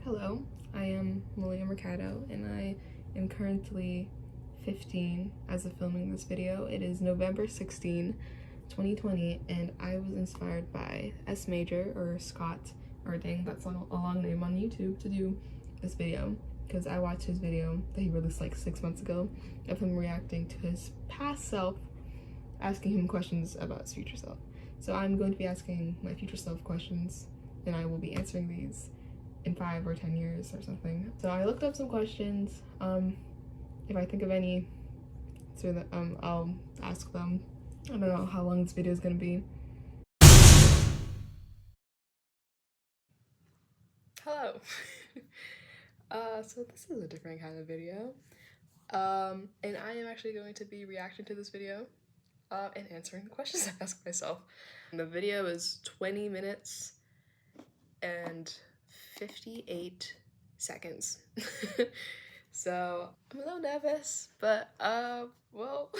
Hello, I am Malia Mercado and I am currently 15 as of filming this video. It is November 16, 2020, and I was inspired by S Major, or Scott Erding, that's a long name on YouTube, to do this video because I watched his video that he released like 6 months ago of him reacting to his past self, asking him questions about his future self. So I'm going to be asking my future self questions and I will be answering these in 5 or 10 years or something. So I looked up some questions. If I think of any, so I'll ask them. I don't know how long this video is gonna be. Hello. So this is a different kind of video. And I am actually going to be reacting to this video and answering the questions I ask myself. And the video is 20 minutes and 58 seconds. So I'm a little nervous, but well,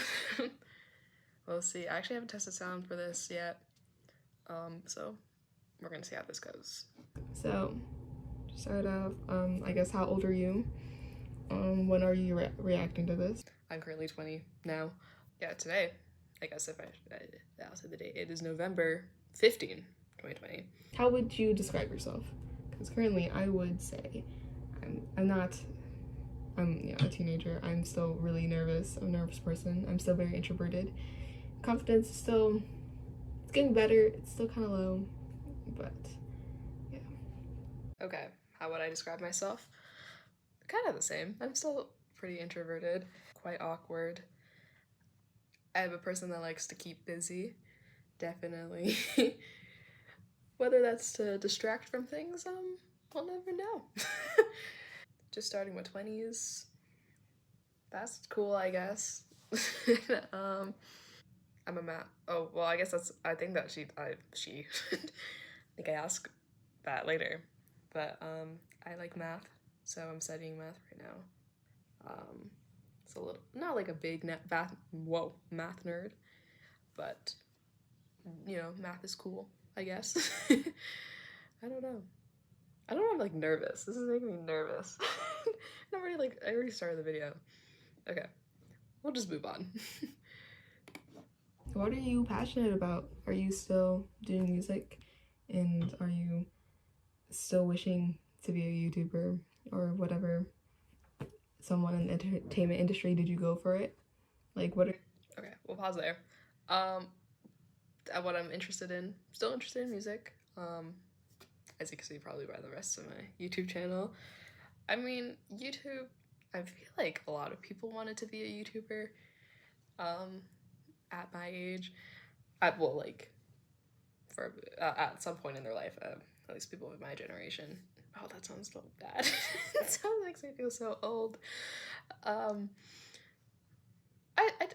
we'll see. I actually haven't tested sound for this yet, so we're gonna see how this goes. So to start off, I guess, how old are you? When are you reacting to this? I'm currently 20 now. Yeah, today, I guess if I'll say the date, it is November 15, 2020. How would you describe yourself? Because currently I would say I'm a teenager. I'm still really nervous. I'm a nervous person. I'm still very introverted. Confidence is still, it's getting better. It's still kind of low, but yeah. Okay, how would I describe myself? Kind of the same. I'm still pretty introverted, quite awkward. I'm a person that likes to keep busy, definitely. Whether that's to distract from things, I'll never know. Just starting my 20s, that's cool, I guess. I'm a math. Oh, well, I guess that's. I think that I think I ask that later, but I like math, so I'm studying math right now. It's a little not like a big math nerd, but you know, math is cool, I guess. I don't know. I don't know. I'm like nervous. This is making me nervous. I'm already like I already started the video. Okay, we'll just move on. What are you passionate about? Are you still doing music? And are you still wishing to be a YouTuber or whatever? Someone in the entertainment industry, did you go for it? Like, what are... Okay, we'll pause there. What I'm interested in, still interested in music. As you can see probably by the rest of my YouTube channel. I mean, YouTube, I feel like a lot of people wanted to be a YouTuber. At my age, at some point in their life, at least people of my generation. Oh, that sounds so bad. It sounds makes me feel so old.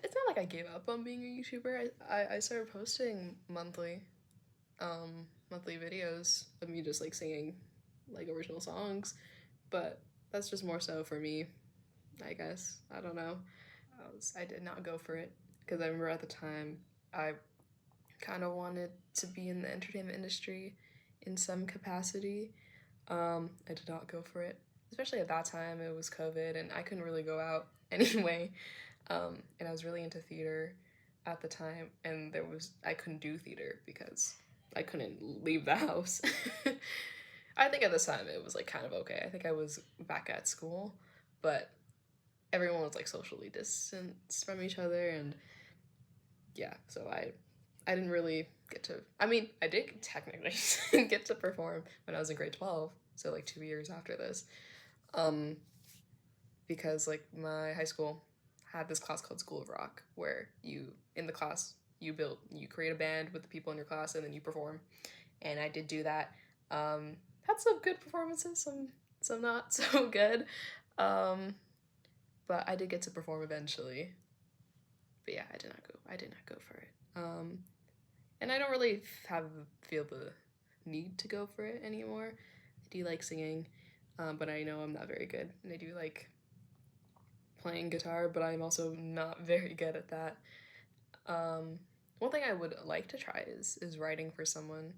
It's not like I gave up on being a YouTuber. I started posting monthly videos of me just like singing like original songs, but that's just more so for me, I guess. I don't know. I did not go for it because I remember at the time I kind of wanted to be in the entertainment industry in some capacity. I did not go for it, especially at that time. It was COVID and I couldn't really go out anyway. And I was really into theater at the time, and I couldn't do theater because I couldn't leave the house. I think at this time it was like kind of okay. I think I was back at school, but everyone was like socially distanced from each other, and yeah, so I didn't really get to, I mean, I did technically get to perform when I was in grade 12, so like 2 years after this, because like my high school had this class called School of Rock, where in the class, you create a band with the people in your class and then you perform, and I did do that. Had some good performances, some not so good, but I did get to perform eventually. But yeah, I did not go for it. And I don't really feel the need to go for it anymore. I do like singing, but I know I'm not very good, and I do like playing guitar, but I'm also not very good at that. One thing I would like to try is writing for someone,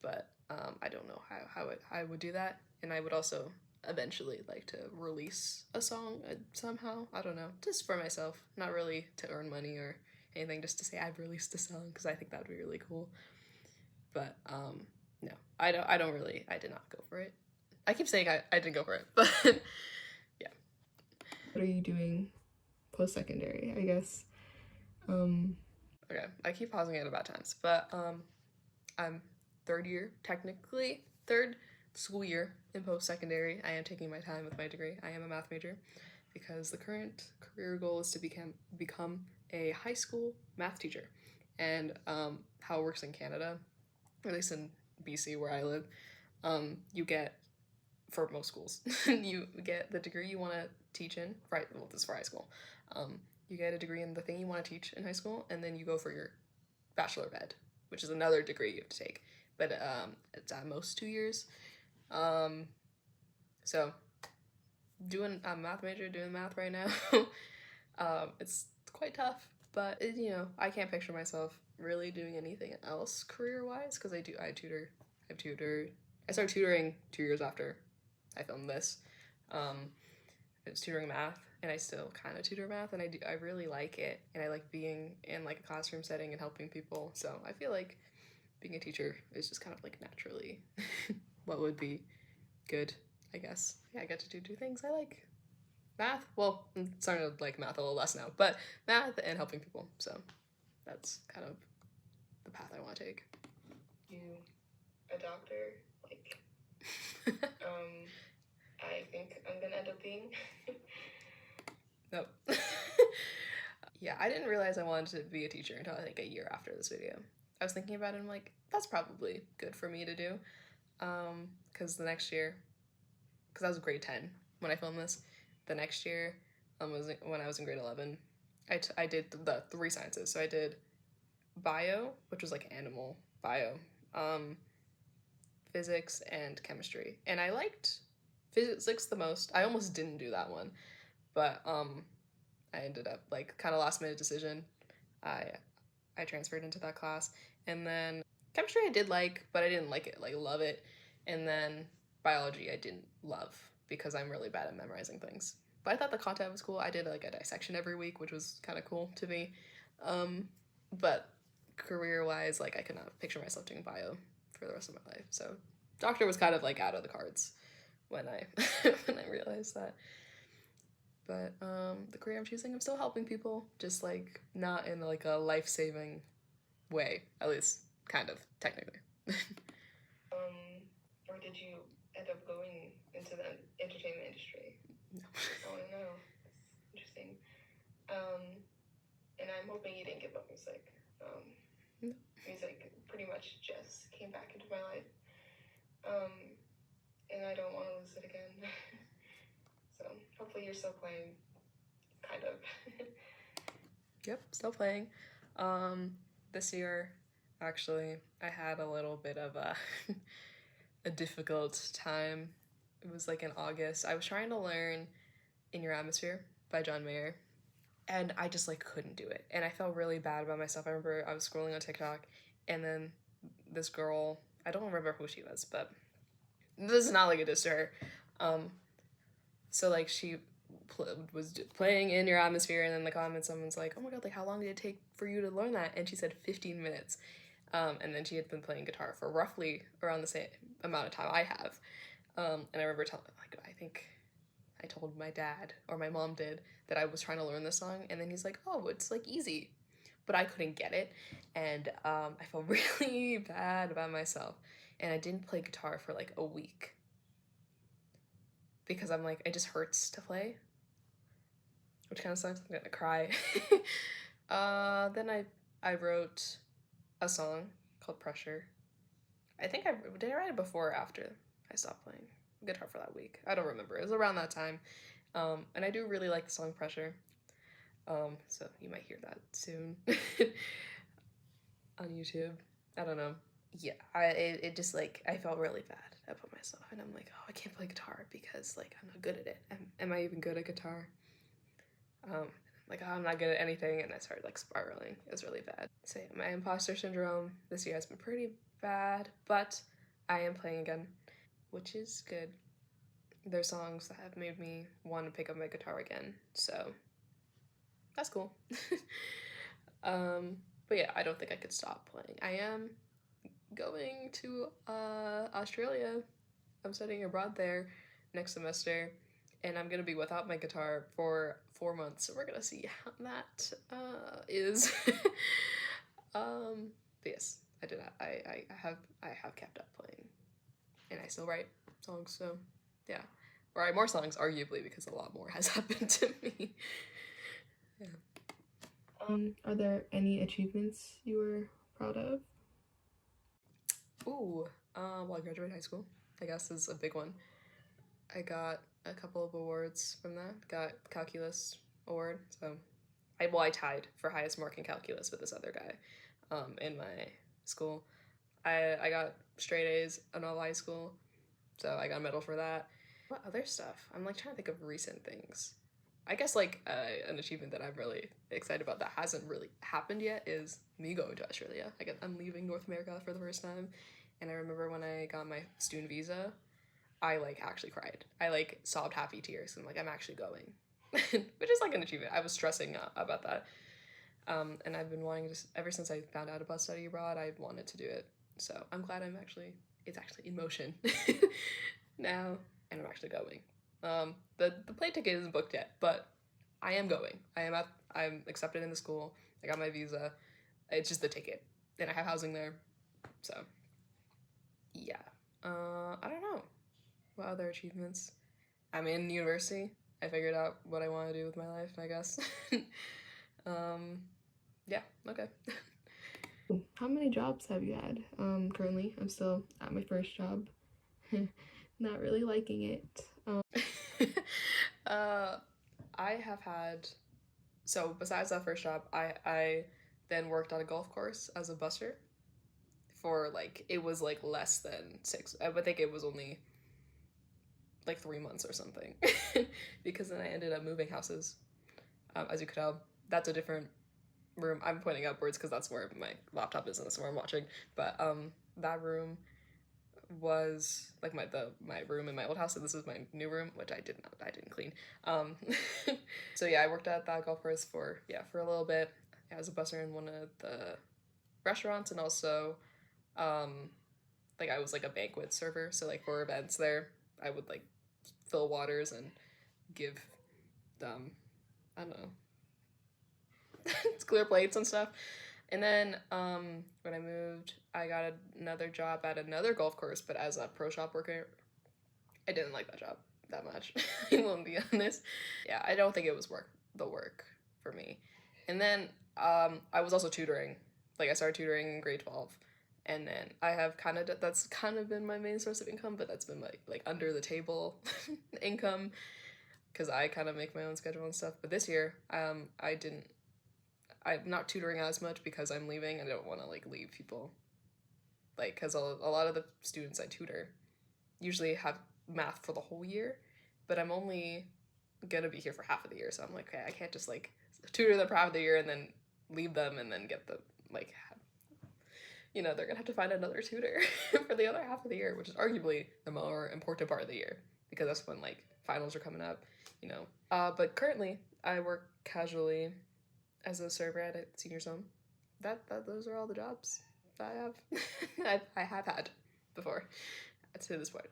but I don't know how I would do that, and I would also eventually like to release a song somehow. I don't know, just for myself, not really to earn money or anything, just to say I've released a song, because I think that would be really cool. But no, I did not go for it. I keep saying I didn't go for it, but yeah. What are you doing post-secondary, I guess? Okay, I keep pausing it about times, but I'm third year, technically third school year in post-secondary. I am taking my time with my degree. I am a math major because the current career goal is to become a high school math teacher. And how it works in Canada, at least in BC where I live, you get, for most schools, you get the degree you want to teach in, right? Well, this is for high school. You get a degree in the thing you want to teach in high school, and then you go for your Bachelor of Ed, which is another degree you have to take. But it's at most 2 years. So I'm a math major, doing math right now. It's quite tough, but you know, I can't picture myself really doing anything else career-wise, because I started tutoring 2 years after I filmed this. It's tutoring math, and I still kind of tutor math, and I really like it, and I like being in like a classroom setting and helping people. So I feel like being a teacher is just kind of like naturally what would be good, I guess. Yeah, I get to do things I like. Math, well, I'm starting to like math a little less now, but math and helping people. So that's kind of the path I want to take. You a doctor? Like, I think I'm gonna end up being. Nope. Yeah, I didn't realize I wanted to be a teacher until I think a year after this video. I was thinking about it, and I'm like, that's probably good for me to do. Because the next year, because I was grade 10 when I filmed this, the next year was when I was in grade 11, I did the 3 sciences. So I did bio, which was like animal bio, physics, and chemistry. And I liked physics the most. I almost didn't do that one, but I ended up, like, kind of last minute decision. I transferred into that class. And then chemistry I did like, but I didn't like it, like love it. And then biology I didn't love because I'm really bad at memorizing things. But I thought the content was cool. I did like a dissection every week, which was kind of cool to me. But career-wise, like, I could not picture myself doing bio for the rest of my life. So doctor was kind of like out of the cards when I when I realized that. But the career I'm choosing, I'm still helping people, just like not in like a life-saving way, at least kind of technically. Or did you end up going into the entertainment industry? No. Oh no, that's interesting. And I'm hoping you didn't give up music. No. Music pretty much just came back into my life. And I don't want to lose it again. So hopefully you're still playing, kind of. Yep, still playing. This year, actually, I had a little bit of a difficult time. It was like in August. I was trying to learn In Your Atmosphere by John Mayer, and I just like couldn't do it. And I felt really bad about myself. I remember I was scrolling on TikTok, and then this girl, I don't remember who she was, but this is not like a diss to her. So like she was playing In Your Atmosphere, and in the comments someone's like, oh my god, like how long did it take for you to learn that? And she said 15 minutes. And then she had been playing guitar for roughly around the same amount of time I have. And I remember telling, like, I think I told my dad, or my mom did, that I was trying to learn this song, and then he's like, oh, it's like easy. But I couldn't get it, and I felt really bad about myself. And I didn't play guitar for like a week. Because I'm like, it just hurts to play. Which kind of sucks, I'm gonna cry. Then I wrote a song called Pressure. I think did I write it before or after I stopped playing guitar for that week? I don't remember. It was around that time. And I do really like the song Pressure. So you might hear that soon on YouTube. I don't know. Yeah, it just like, I felt really bad about myself, and I'm like, oh, I can't play guitar because like I'm not good at it. Am I even good at guitar? Like, oh, I'm not good at anything, and I started like spiraling. It was really bad. So yeah, my imposter syndrome this year has been pretty bad, but I am playing again, which is good. There's songs that have made me want to pick up my guitar again, so that's cool. But yeah, I don't think I could stop playing. I am going to Australia. I'm studying abroad there next semester, and I'm gonna be without my guitar for 4 months. So we're gonna see how that is. But yes, I did. I have kept up playing, and I still write songs. So yeah, or write more songs, arguably, because a lot more has happened to me. Yeah. Are there any achievements you were proud of? Ooh, well, I graduated high school, I guess, is a big one. I got a couple of awards from that. Got calculus award, so I tied for highest mark in calculus with this other guy, in my school. I got straight A's in all high school, so I got a medal for that. What other stuff? I'm like trying to think of recent things. I guess like an achievement that I'm really excited about that hasn't really happened yet is me going to Australia. I'm leaving North America for the first time, and I remember when I got my student visa, I like actually cried. I like sobbed happy tears, and like I'm actually going, which is like an achievement. I was stressing about that, and I've been wanting to ever since I found out about study abroad. I wanted to do it, so I'm glad it's actually in motion now, and I'm actually going. The plane ticket isn't booked yet, but I am going. I'm accepted in the school. I got my visa. It's just the ticket, and I have housing there, so yeah. I don't know. What other achievements? I'm in university. I figured out what I want to do with my life, I guess. Yeah, okay. How many jobs have you had? Currently, I'm still at my first job. Not really liking it. uh, I have had, so besides that first job, I then worked at a golf course as a busser for like, it was like less than 6, I would think it was only like 3 months or something, because then I ended up moving houses. As you could tell, that's a different room. I'm pointing upwards because that's where my laptop is and that's where I'm watching. But that room was like my room in my old house, so this is my new room, which I didn't clean. So yeah, I worked at that golf course for a little bit. I was a busser in one of the restaurants, and also like I was like a banquet server, so like for events there, I would like fill waters and give them, I don't know, clear plates and stuff. And then when I moved, I got another job at another golf course, but as a pro shop worker. I didn't like that job that much. I won't be honest. Yeah, I don't think it was the work for me. And then I was also tutoring. Like I started tutoring in grade 12. And then I have that's kind of been my main source of income, but that's been my like under the table income, because I kind of make my own schedule and stuff. But this year, I'm not tutoring as much because I'm leaving and I don't want to like leave people. Like, because a lot of the students I tutor usually have math for the whole year, but I'm only gonna be here for half of the year, so I'm like, okay, I can't just like tutor them for half of the year and then leave them and then get the like, they're gonna have to find another tutor for the other half of the year, which is arguably the more important part of the year, because that's when like finals are coming up. But currently I work casually as a server at a senior's home. Those are all the jobs that I have. I have had before to this point.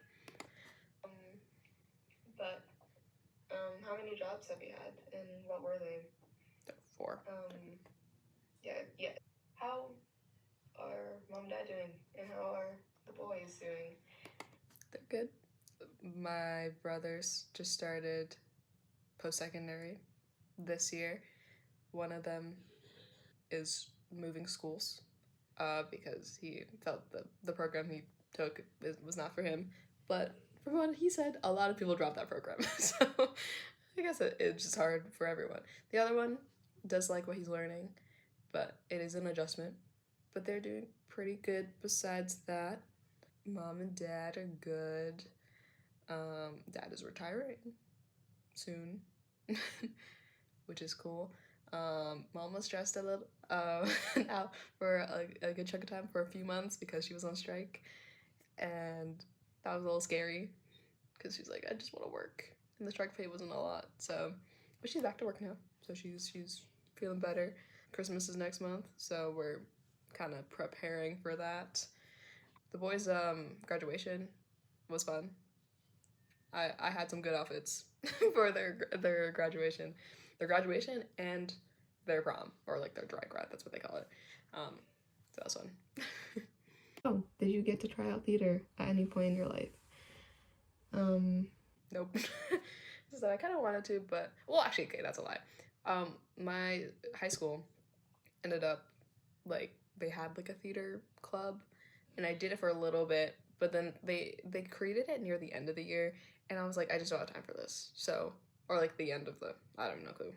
But how many jobs have you had, and what were they? 4. Yeah. How are mom and dad doing, and how are the boys doing? They're good. My brothers just started post-secondary this year. One of them is moving schools because he felt the program he took was not for him. But from what he said, a lot of people drop that program. So I guess it's just hard for everyone. The other one does like what he's learning, but it is an adjustment. But they're doing pretty good besides that. Mom and dad are good. Dad is retiring soon, which is cool. Mom was stressed a little out for a good chunk of time, for a few months, because she was on strike. and that was a little scary because she's like, I just want to work, and the strike pay wasn't a lot. So, but she's back to work now, so she's feeling better. Christmas is next month, so we're kind of preparing for that. The boys' graduation was fun. I had some good outfits for their graduation, and their prom, or like their dry grad. That's what they call it. So that was fun. Oh, did you get to try out theater at any point in your life? Nope. So I kind of wanted to, but well, actually, okay, that's a lie. My high school ended up like they had like a theater club, and I did it for a little bit, but then they created it near the end of the year, and I was like, I just don't have time for this. So, or like the end of the, I don't know, clue,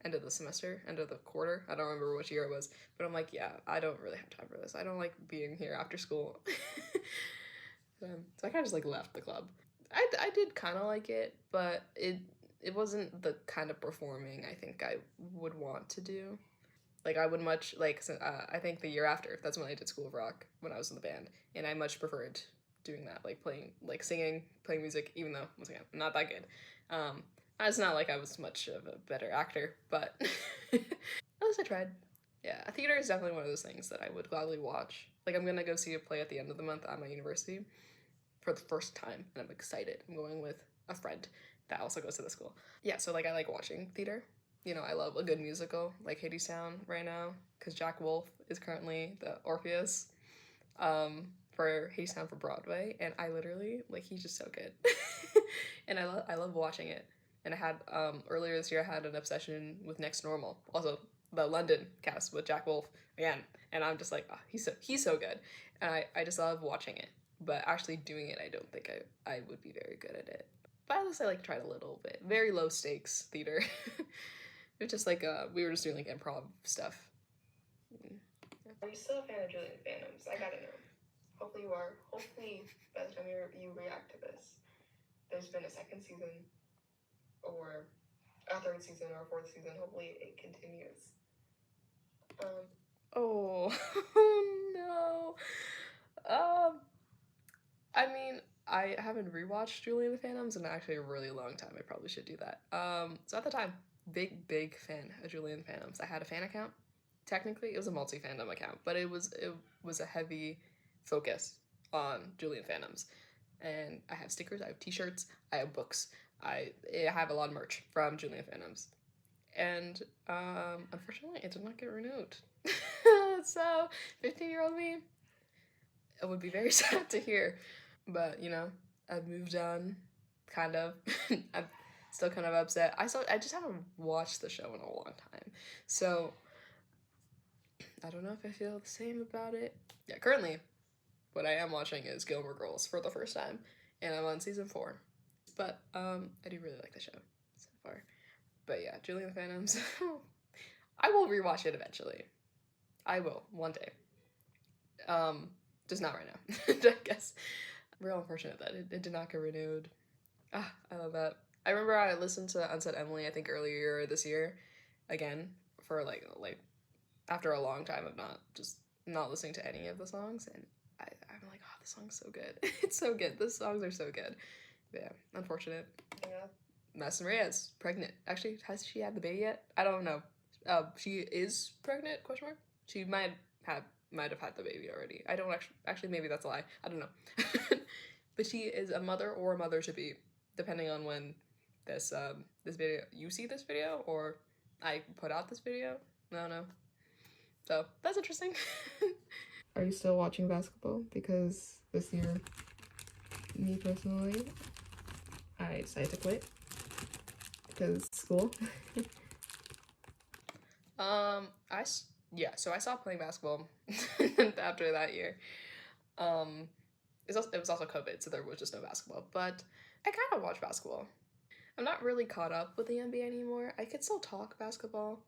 end of the semester, end of the quarter. I don't remember which year it was, but I'm like, yeah, I don't really have time for this. I don't like being here after school. So I kind of just like left the club. I did kind of like it, but it wasn't the kind of performing I think I would want to do. Like I would much like I think the year after, that's when I did School of Rock when I was in the band, and I much preferred doing that, like playing, like singing, playing music, even though once again I'm not that good. It's not like I was much of a better actor, but at least I tried. Yeah, a theater is definitely one of those things that I would gladly watch. Like I'm gonna go see a play at the end of the month at my university for the first time, and I'm excited. I'm going with a friend that also goes to the school. Yeah, so like I like watching theater. You know, I love a good musical like Hadestown right now because Jack Wolf is currently the Orpheus for Hadestown for Broadway, and I literally like he's just so good, and I love watching it. And I had earlier this year I had an obsession with Next Normal, also the London cast with Jack Wolf again, and I'm just like, oh, he's so good, and I just love watching it. But actually doing it, I don't think I would be very good at it. But at least I like tried a little bit. Very low stakes theater. It's just like we were just doing like improv stuff. Are you still a fan of Julian Phantoms? I gotta know. Hopefully you are. Hopefully by the time you react to this, there's been a second season or a third season or a fourth season. Hopefully it continues. Oh, no. I mean, I haven't rewatched Julian the Phantoms in actually a really long time. I probably should do that. So at the time, big fan of Julian Phantoms. I had a fan account. Technically, it was a multi-fandom account, but it was a heavy focus on Julian Phantoms. And I have stickers, I have t-shirts, I have books. I have a lot of merch from Julian Phantoms. And unfortunately, it did not get renewed. So, 15-year-old me, it would be very sad to hear. But, you know, I've moved on, kind of. I'm still kind of upset. I just haven't watched the show in a long time. So, I don't know if I feel the same about it. Yeah, currently, what I am watching is Gilmore Girls for the first time, and I'm on season 4. But, I do really like the show so far. But yeah, Julian Phantoms. I will rewatch it eventually. I will, one day. Just not right now, I guess. Real unfortunate that it did not get renewed. Ah, I love that. I remember I listened to Unsaid Emily, I think earlier this year, again, for like after a long time of not listening to any of the songs, and I'm like, oh, this song's so good. It's so good. The songs are so good. But yeah, unfortunate. Yeah. Madison Reyes, pregnant. Actually, has she had the baby yet? I don't know. She is pregnant, question mark? She might have had the baby already. I don't actually maybe that's a lie. I don't know. But she is a mother or a mother to be, depending on when this video, you see this video, or I put out this video. I don't know. So that's interesting. Are you still watching basketball? Because this year, me personally, I decided to quit because school. So I stopped playing basketball after that year. It was also COVID, so there was just no basketball. But I kind of watch basketball. I'm not really caught up with the NBA anymore. I could still talk basketball.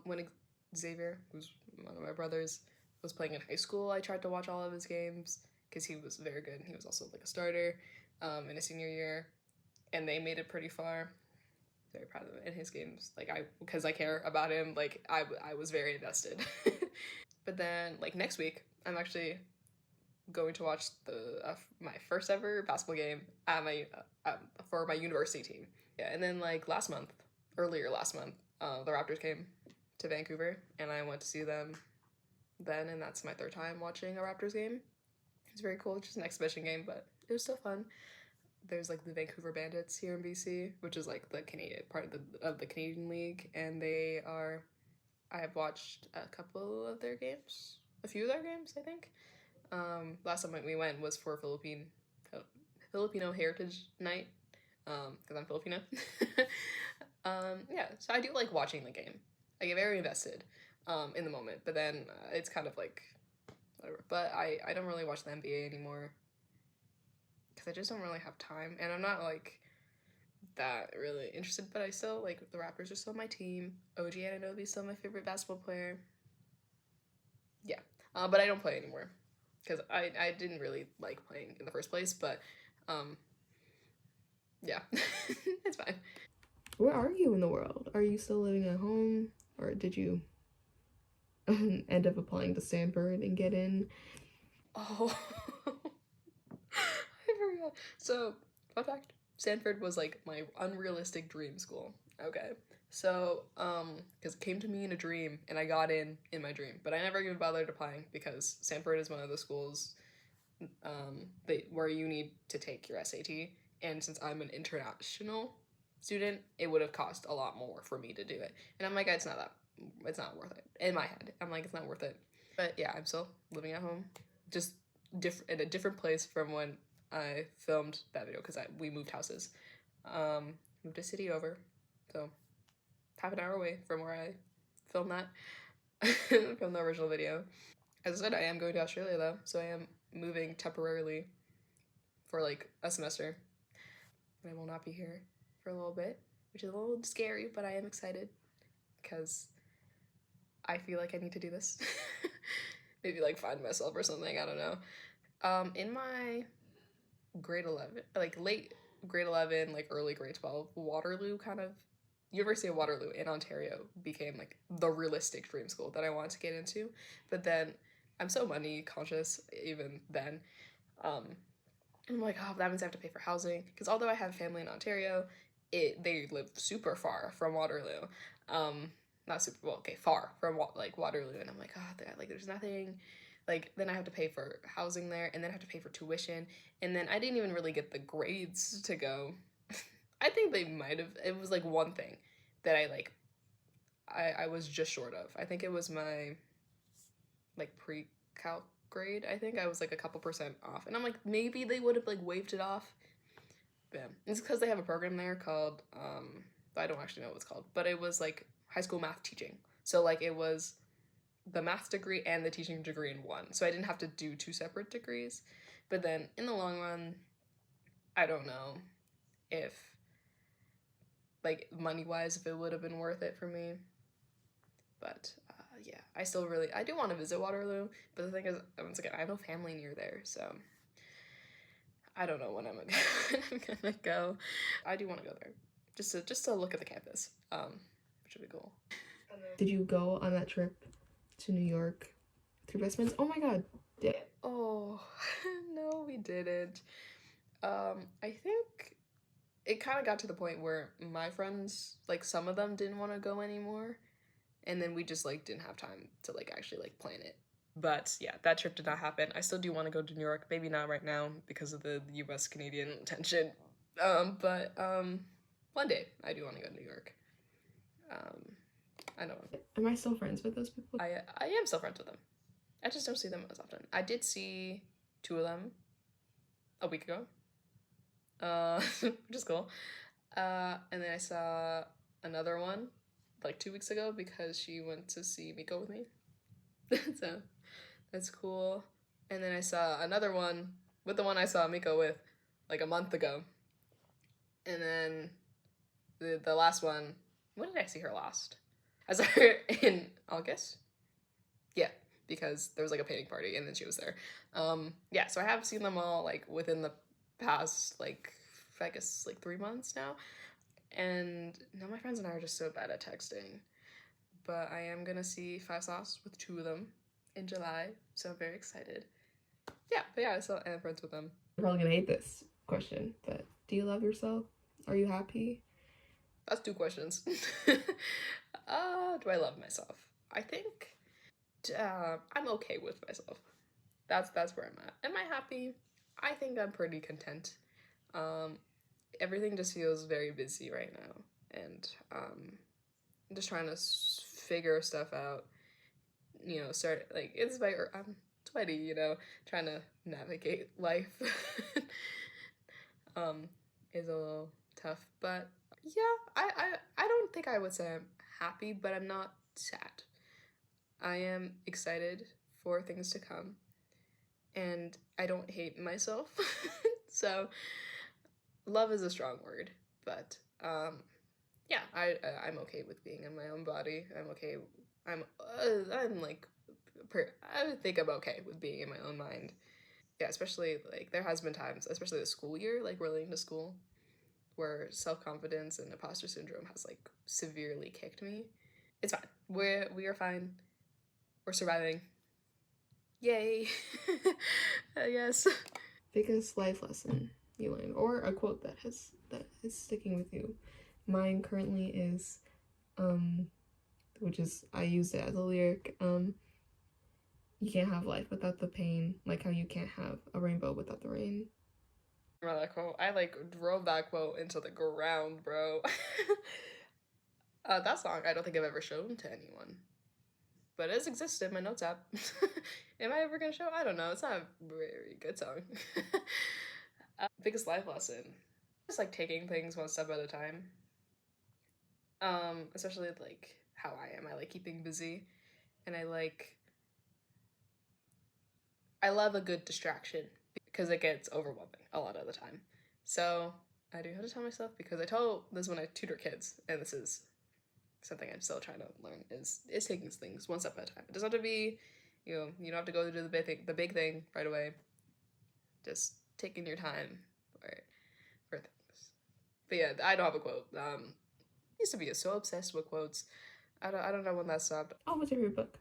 When Xavier, who's one of my brothers, was playing in high school, I tried to watch all of his games because he was very good. He was also like a starter in his senior year, and they made it pretty far. Very proud of him in his games. Like because I care about him. Like I was very invested. But then like next week, I'm actually going to watch the my first ever basketball game at my for my university team. Yeah, and then like earlier last month, the Raptors came to Vancouver, and I went to see them then, and that's my third time watching a Raptors game. It's very cool. It's just an exhibition game, but it was still fun. There's like the Vancouver Bandits here in BC, which is like the Canadian part of the Canadian League, and they are. I have watched a couple of their games, a few of their games, I think. Last time we went was for Filipino Heritage Night, because I'm Filipino. Yeah, so I do like watching the game. I get very invested in the moment, but then it's kind of like whatever. But I don't really watch the NBA anymore because I just don't really have time, and I'm not like that really interested, but I still like the Raptors are still my team. OG Anunoby's still my favorite basketball player. Yeah, but I don't play anymore because I didn't really like playing in the first place, but yeah, it's fine. Where are you in the world? Are you still living at home, or did you end up applying to Stanford and get in? Oh, I forgot. So, fun fact, Stanford was like my unrealistic dream school. Okay. So, because it came to me in a dream and I got in my dream, but I never even bothered applying because Stanford is one of the schools where you need to take your SAT. And since I'm an international student, it would have cost a lot more for me to do it. And I'm like, it's not worth it. In my head, I'm like, it's not worth it. But yeah, I'm still living at home, just in a different place from when I filmed that video because we moved houses. Moved a city over, so half an hour away from where I filmed that, from the original video. As I said, I am going to Australia though, so I am moving temporarily for like a semester. I will not be here for a little bit, which is a little scary, but I am excited because I feel like I need to do this. Maybe like find myself or something, I don't know. In my grade 11, like late grade 11, like early grade 12, University of Waterloo in Ontario became like the realistic dream school that I wanted to get into. But then I'm so money conscious even then. I'm like, oh, that means I have to pay for housing. Because although I have family in Ontario, they live super far from Waterloo. Not super, well, okay, far from like Waterloo. And I'm like, oh, there's nothing. Like, then I have to pay for housing there, and then I have to pay for tuition. And then I didn't even really get the grades to go. I think they might have. It was like one thing that I was just short of. I think it was my like pre-calc grade. I think I was like a couple percent off, and I'm like, maybe they would have like waived it off. Yeah, it's because they have a program there called I don't actually know what it's called, but it was like high school math teaching. So like it was the math degree and the teaching degree in one. So I didn't have to do two separate degrees. But then in the long run, I don't know if like money-wise if it would have been worth it for me. But yeah, I do want to visit Waterloo, but the thing is, once again, I have no family near there, so I don't know when I'm gonna go. I do want to go there, just to look at the campus, which would be cool. Did you go on that trip to New York with your best friends? Oh my god. Oh, no, we didn't. I think it kind of got to the point where my friends, like some of them didn't want to go anymore. And then we just like didn't have time to like actually like plan it. But yeah, that trip did not happen. I still do want to go to New York. Maybe not right now because of the US-Canadian tension. But one day I do want to go to New York. I don't know. Am I still friends with those people? I am still friends with them. I just don't see them as often. I did see two of them a week ago, which is cool. And then I saw another one like 2 weeks ago because she went to see Miko with me. So that's cool. And then I saw another one with the one I saw Miko with like a month ago. And then the last one, when did I see her last? I saw her in August. Yeah, because there was like a painting party and then she was there. Yeah, so I have seen them all like within the past like I guess like 3 months now. And now my friends and I are just so bad at texting. But I am gonna see Five Sauce with two of them in July, so I'm very excited. Yeah, but yeah, I still am friends with them. You're probably gonna hate this question, but do you love yourself? Are you happy? That's 2 questions. Do I love myself? I think I'm okay with myself. That's where I'm at. Am I happy? I think I'm pretty content. Um, Everything just feels very busy right now, and I'm just trying to figure stuff out. You know, start like it's my I'm 20. You know, trying to navigate life. um, is a little tough, but yeah, I don't think I would say I'm happy, but I'm not sad. I am excited for things to come, and I don't hate myself. So love is a strong word, but yeah, I'm okay with being in my own body. I'm okay. I'm like I would think I'm okay with being in my own mind. Yeah, especially like there has been times, especially the school year, like relating to school, where self confidence and imposter syndrome has like severely kicked me. It's fine. We are fine. We're surviving. Yay! I guess. Biggest life lesson you learned, or a quote that is sticking with you. Mine currently is, which is I used it as a lyric. You can't have life without the pain, like how you can't have a rainbow without the rain. Remember that quote? I like drove that quote into the ground, bro. That song I don't think I've ever shown to anyone, but it has existed in my notes app. Am I ever gonna show? I don't know. It's not a very good song. Biggest life lesson: just like taking things one step at a time. Especially like how I am. I like keeping busy, and I love a good distraction because it gets overwhelming a lot of the time. So I do have to tell myself, because I told this when I tutor kids, and this is something I'm still trying to learn, is taking things one step at a time. It doesn't have to be, you don't have to go to the big thing right away. Just taking your time for things. But yeah, I don't have a quote. I used to be so obsessed with quotes. I don't know when that stopped. Oh, what's your favorite book?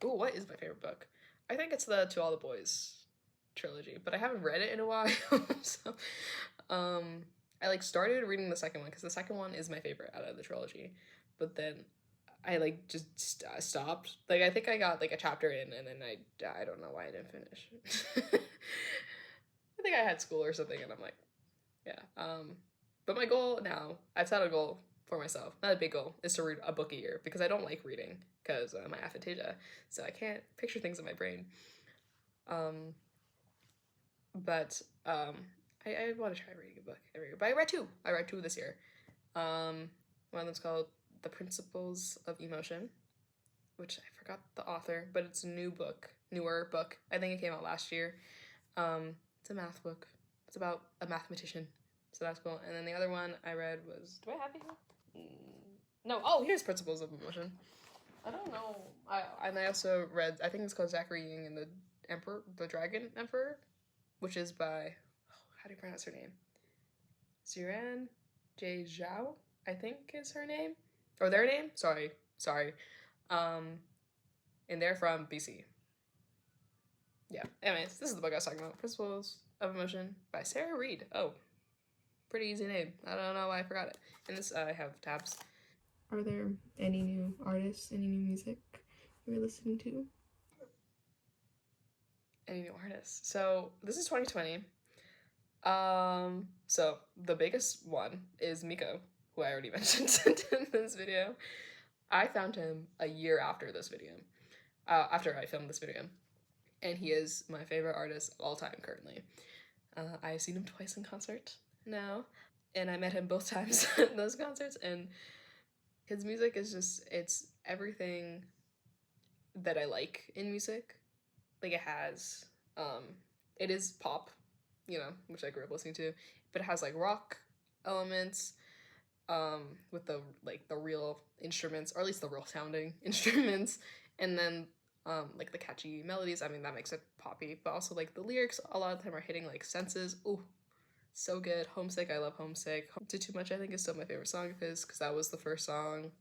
Ooh, what is my favorite book? I think it's the To All the Boys trilogy, but I haven't read it in a while. So, um, I like started reading the second one because the second one is my favorite out of the trilogy, but then I like just stopped. Like I think I got like a chapter in, and then I don't know why I didn't finish. I think I had school or something, and I'm like, yeah. But my goal now, I've set a goal for myself, not a big goal, is to read a book a year, because I don't like reading because my aphantasia, so I can't picture things in my brain. Um, but I want to try reading a book every year. But I read two. I read two this year. One of them's called The Principles of Emotion, which I forgot the author, but it's a newer book. I think it came out last year. It's a math book. It's about a mathematician, so that's cool. And then the other one I read was, do I have it here? No. Oh, here's Principles of Emotion. I don't know. I also read, I think it's called Zachary Ying and the Dragon Emperor, which is by, how do you pronounce her name? Ziran J Zhao, I think is her name, or their name. Sorry. Um, and they're from BC. Yeah. Anyways, this is the book I was talking about. Principles of Emotion by Sarah Reed. Oh, pretty easy name. I don't know why I forgot it. And this I have tabs. Are there any new artists, any new music you're listening to? Any new artists? So this is 2020. So the biggest one is Miko, who I already mentioned in this video. I found him a year after this video, after I filmed this video, and he is my favorite artist of all time currently. I've seen him twice in concert now, and I met him both times at those concerts, and his music is it's everything that I like in music. Like it is pop, which I grew up listening to, but it has like rock elements, with the real instruments, or at least the real sounding instruments, and then like the catchy melodies. I mean, that makes it poppy, but also like the lyrics a lot of the time are hitting like senses. Ooh, so good. Homesick, I love Homesick. Did Too Much, I think, is still my favorite song of his, because that was the first song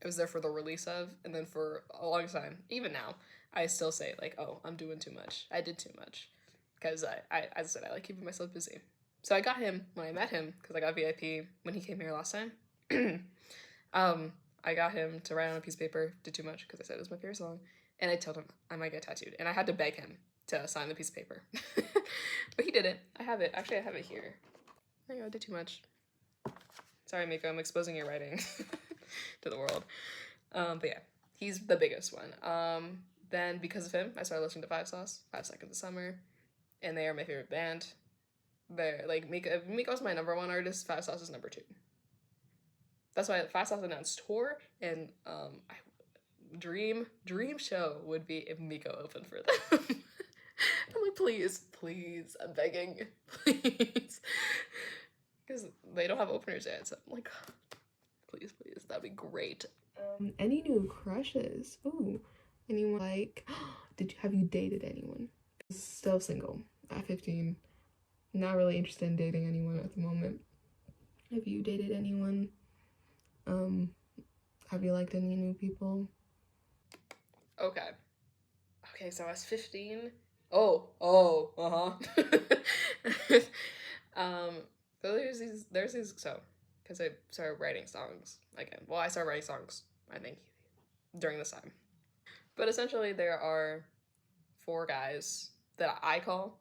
I was there for the release of, and then for a long time, even now, I still say like, oh, I'm doing too much. I did too much, because as I said, I like keeping myself busy. So I got him when I met him, because I got VIP when he came here last time. I got him to write on a piece of paper, did too much, because I said it was my favorite song, and I told him I might get tattooed, and I had to beg him to sign the piece of paper. But he didn't. I have it. Actually, I have it here. There you go, I did too much. Sorry, Miko, I'm exposing your writing to the world. But yeah, he's the biggest one. Then because of him, I started listening to 5 Sauce, 5 Seconds of Summer, and they are my favorite band. They're like Miko's my number 1 artist, 5 Sauce is number 2. That's why 5 Sauce announced tour, and dream show would be if Miko opened for them. I'm like, please, I'm begging, please, because they don't have openers yet. So I'm like, please, that'd be great. Any new crushes? Ooh, anyone like? Have you dated anyone? Still single at 15. Not really interested in dating anyone at the moment. Have you dated anyone? Have you liked any new people? Okay, so I was 15. So there's these, because I started writing songs again. Well, I started writing songs, I think, during this time. But essentially, there are 4 guys that I call,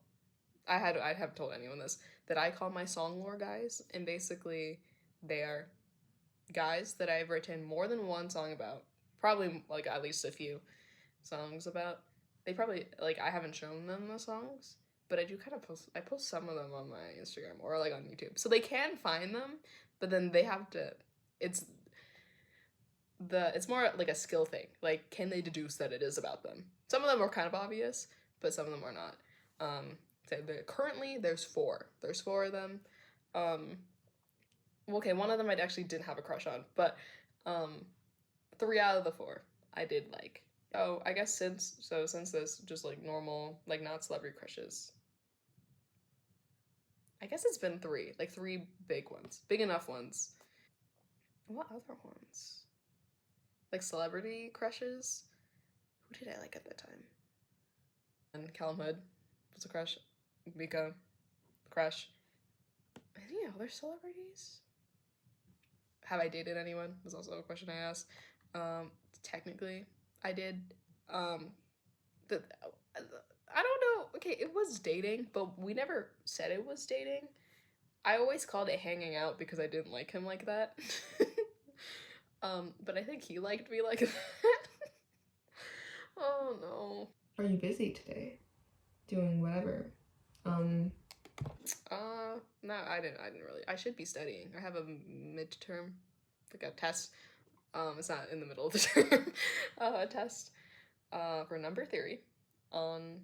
I haven't told anyone this, that I call my song lore guys, and basically, they are guys that I've written more than one song about, probably, like, at least a few songs about. They probably, like, I haven't shown them the songs, but I do kind of post some of them on my Instagram or, like, on YouTube. So they can find them, but then they have to, it's more like a skill thing. Like, can they deduce that it is about them? Some of them are kind of obvious, but some of them are not. So currently, there's 4. There's 4 of them. Okay, one of them I actually didn't have a crush on, but 3 out of the 4 I did like. Oh, I guess since this, just like normal, like not celebrity crushes. I guess it's been 3, like 3 big ones, big enough ones. What other ones? Like celebrity crushes? Who did I like at that time? And Callum Hood was a crush. Mika, crush. Any other celebrities? Have I dated anyone? Was also a question I asked. Technically, I did. I don't know. Okay, it was dating, but we never said it was dating. I always called it hanging out because I didn't like him like that. But I think he liked me like that. Oh no. Are you busy today? Doing whatever? No, I didn't really. I should be studying. I have a midterm, like a test. It's not in the middle of the term. A test, for number theory on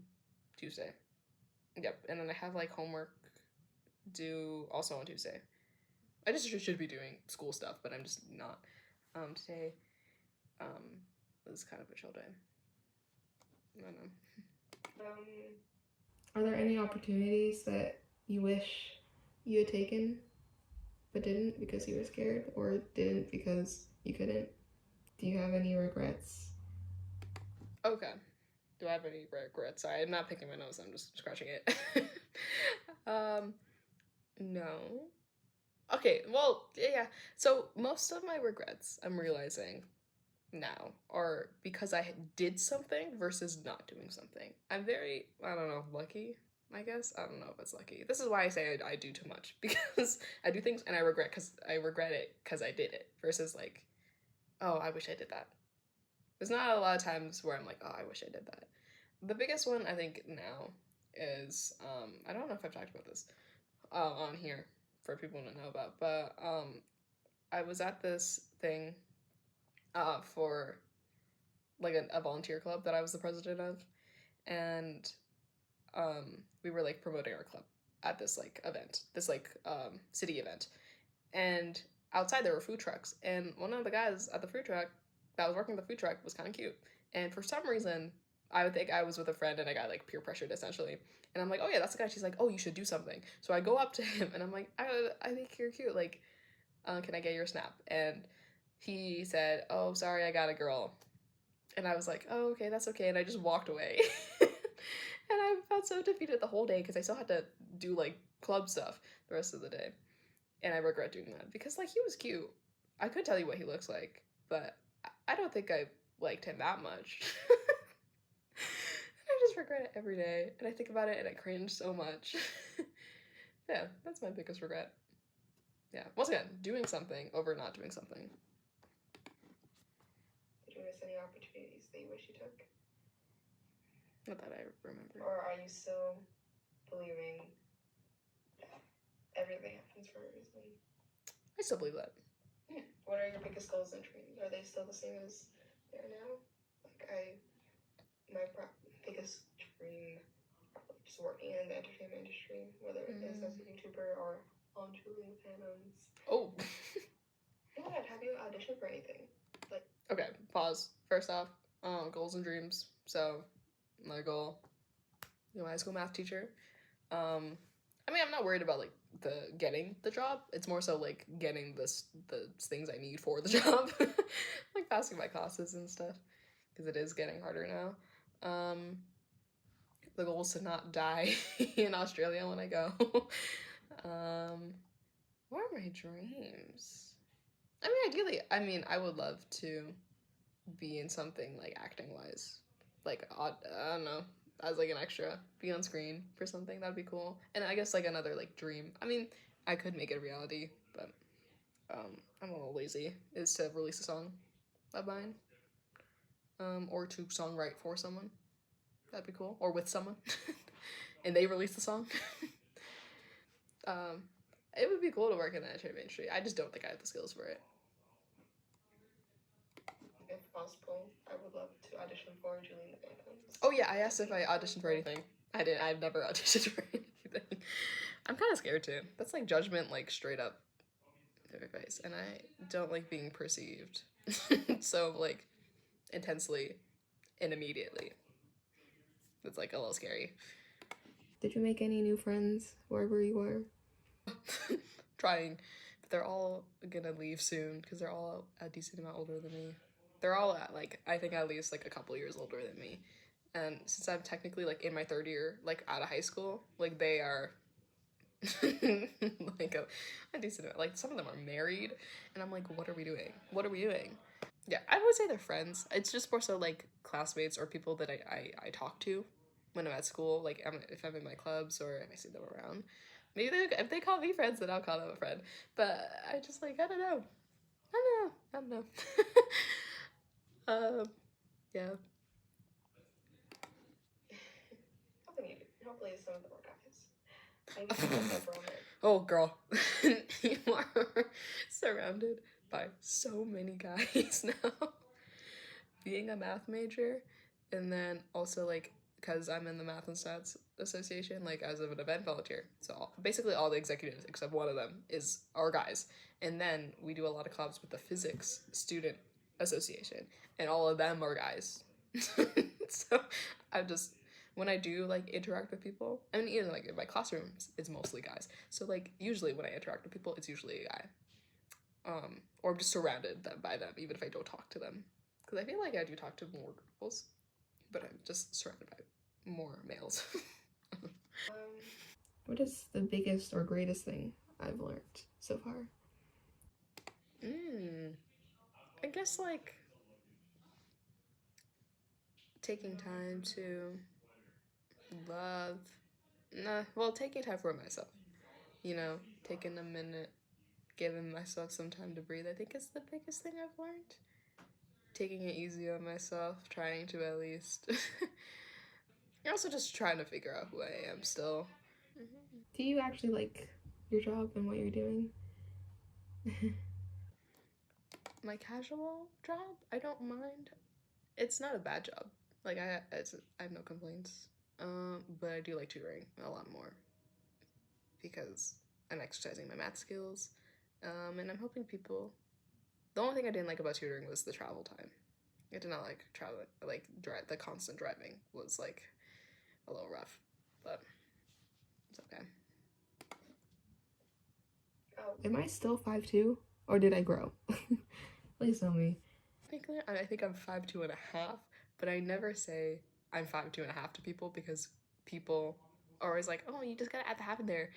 Tuesday. Yep, and then I have like homework due also on Tuesday. I just should be doing school stuff, but I'm just not. Today, was kind of a chill day. I don't know. Are there any opportunities that you wish you had taken but didn't because you were scared, or didn't because you couldn't? Do you have any regrets? Okay. Do I have any regrets? Sorry, I'm not picking my nose, I'm just scratching it. No. Okay, well, yeah. So most of my regrets, I'm realizing now, are because I did something versus not doing something. I'm very, I don't know, lucky, I guess. I don't know if it's lucky. This is why I say I do too much, because I do things and I regret it because I did it, versus like, oh, I wish I did that. There's not a lot of times where I'm like, oh, I wish I did that. The biggest one I think now is, I don't know if I've talked about this on here for people to know about, but I was at this thing for like a volunteer club that I was the president of, and we were like promoting our club at this like event, this like city event, and outside there were food trucks, and one of the guys at the food truck that was working the food truck was kind of cute, and for some reason I would think I was with a friend and I got like peer pressured essentially, and I'm like, oh yeah, that's the guy. She's like, oh, you should do something. So I go up to him and I'm like, I think you're cute, like, can I get your snap? And he said, "Oh, sorry, I got a girl." And I was like, "Oh, okay, that's okay." And I just walked away. And I felt so defeated the whole day because I still had to do like club stuff the rest of the day. And I regret doing that because like he was cute. I could tell you what he looks like, but I don't think I liked him that much. I just regret it every day. And I think about it and I cringe so much. Yeah, that's my biggest regret. Yeah, once again, doing something over not doing something. Did you miss any opportunities that you wish you took? Not that I remember. Or are you still believing that everything happens for a reason? I still believe that. What are your biggest goals and dreams? Are they still the same as they are now? Like my biggest dream, just working in the entertainment industry, whether it is as a YouTuber or on Julian Phantoms. Oh. Oh my god, have you auditioned for anything? Like, okay, pause. First off, goals and dreams. So, my goal, my high school math teacher. I mean, I'm not worried about like getting the job. It's more so like getting the things I need for the job, like passing my classes and stuff, because it is getting harder now. The goal is to not die in Australia when I go. What are my dreams? I mean, ideally, I would love to be in something like acting wise, like I don't know, as like an extra, be on screen for something. That'd be cool. And I guess like another like dream. I mean, I could make it a reality, but I'm a little lazy. Is to release a song of mine, or to songwrite for someone. That'd be cool, or with someone, and they release the song. It would be cool to work in the entertainment industry. I just don't think I have the skills for it. If possible, I would love to audition for Julian Phantoms. Oh yeah, I asked if I auditioned for anything. I didn't. I've never auditioned for anything. I'm kind of scared too. That's like judgment, like straight up to my face, and I don't like being perceived so like intensely and immediately. It's like a little scary. Did you make any new friends wherever you were? Trying, but they're all gonna leave soon because they're all a decent amount older than me. They're all at like I think at least like a couple years older than me, and since I'm technically like in my third year, like out of high school, like they are like a decent amount. Like some of them are married, and I'm like, what are we doing? What are we doing? Yeah, I would say they're friends. It's just more so like classmates or people that I talk to when I'm at school. Like if I'm in my clubs or if I see them around. Maybe if they call me friends, then I'll call them a friend. But I just like I don't know. I don't know. Yeah. Hopefully some of them are guys. Maybe some of them are oh girl, you are surrounded by so many guys now. Being a math major, and then also like because I'm in the Math and Stats Association, like as of an event volunteer. So basically all the executives except one of them are guys, and then we do a lot of clubs with the Physics Student Association, and all of them are guys. So I'm just when I do like interact with people, I mean even like in my classrooms, it's mostly guys. So like usually when I interact with people, it's usually a guy. Or I'm just surrounded by them, even if I don't talk to them. Because I feel like I do talk to more girls, but I'm just surrounded by more males. What is the biggest or greatest thing I've learned so far? I guess like taking time to love. Taking time for myself. You know, taking a minute, giving myself some time to breathe. I think is the biggest thing I've learned. Taking it easy on myself, trying to at least. You're also just trying to figure out who I am still. Do you actually like your job and what you're doing? My casual job, I don't mind. It's not a bad job. Like I have no complaints. But I do like tutoring a lot more because I'm exercising my math skills, and I'm helping people. The only thing I didn't like about tutoring was the travel time. I did not like traveling. Like the constant driving was like a little rough, but it's okay. Oh, am I still 5'2", or did I grow? Please tell me. I think I'm 5'2.5", but I never say I'm 5'2.5" to people because people are always like, "Oh, you just gotta add the half in there,"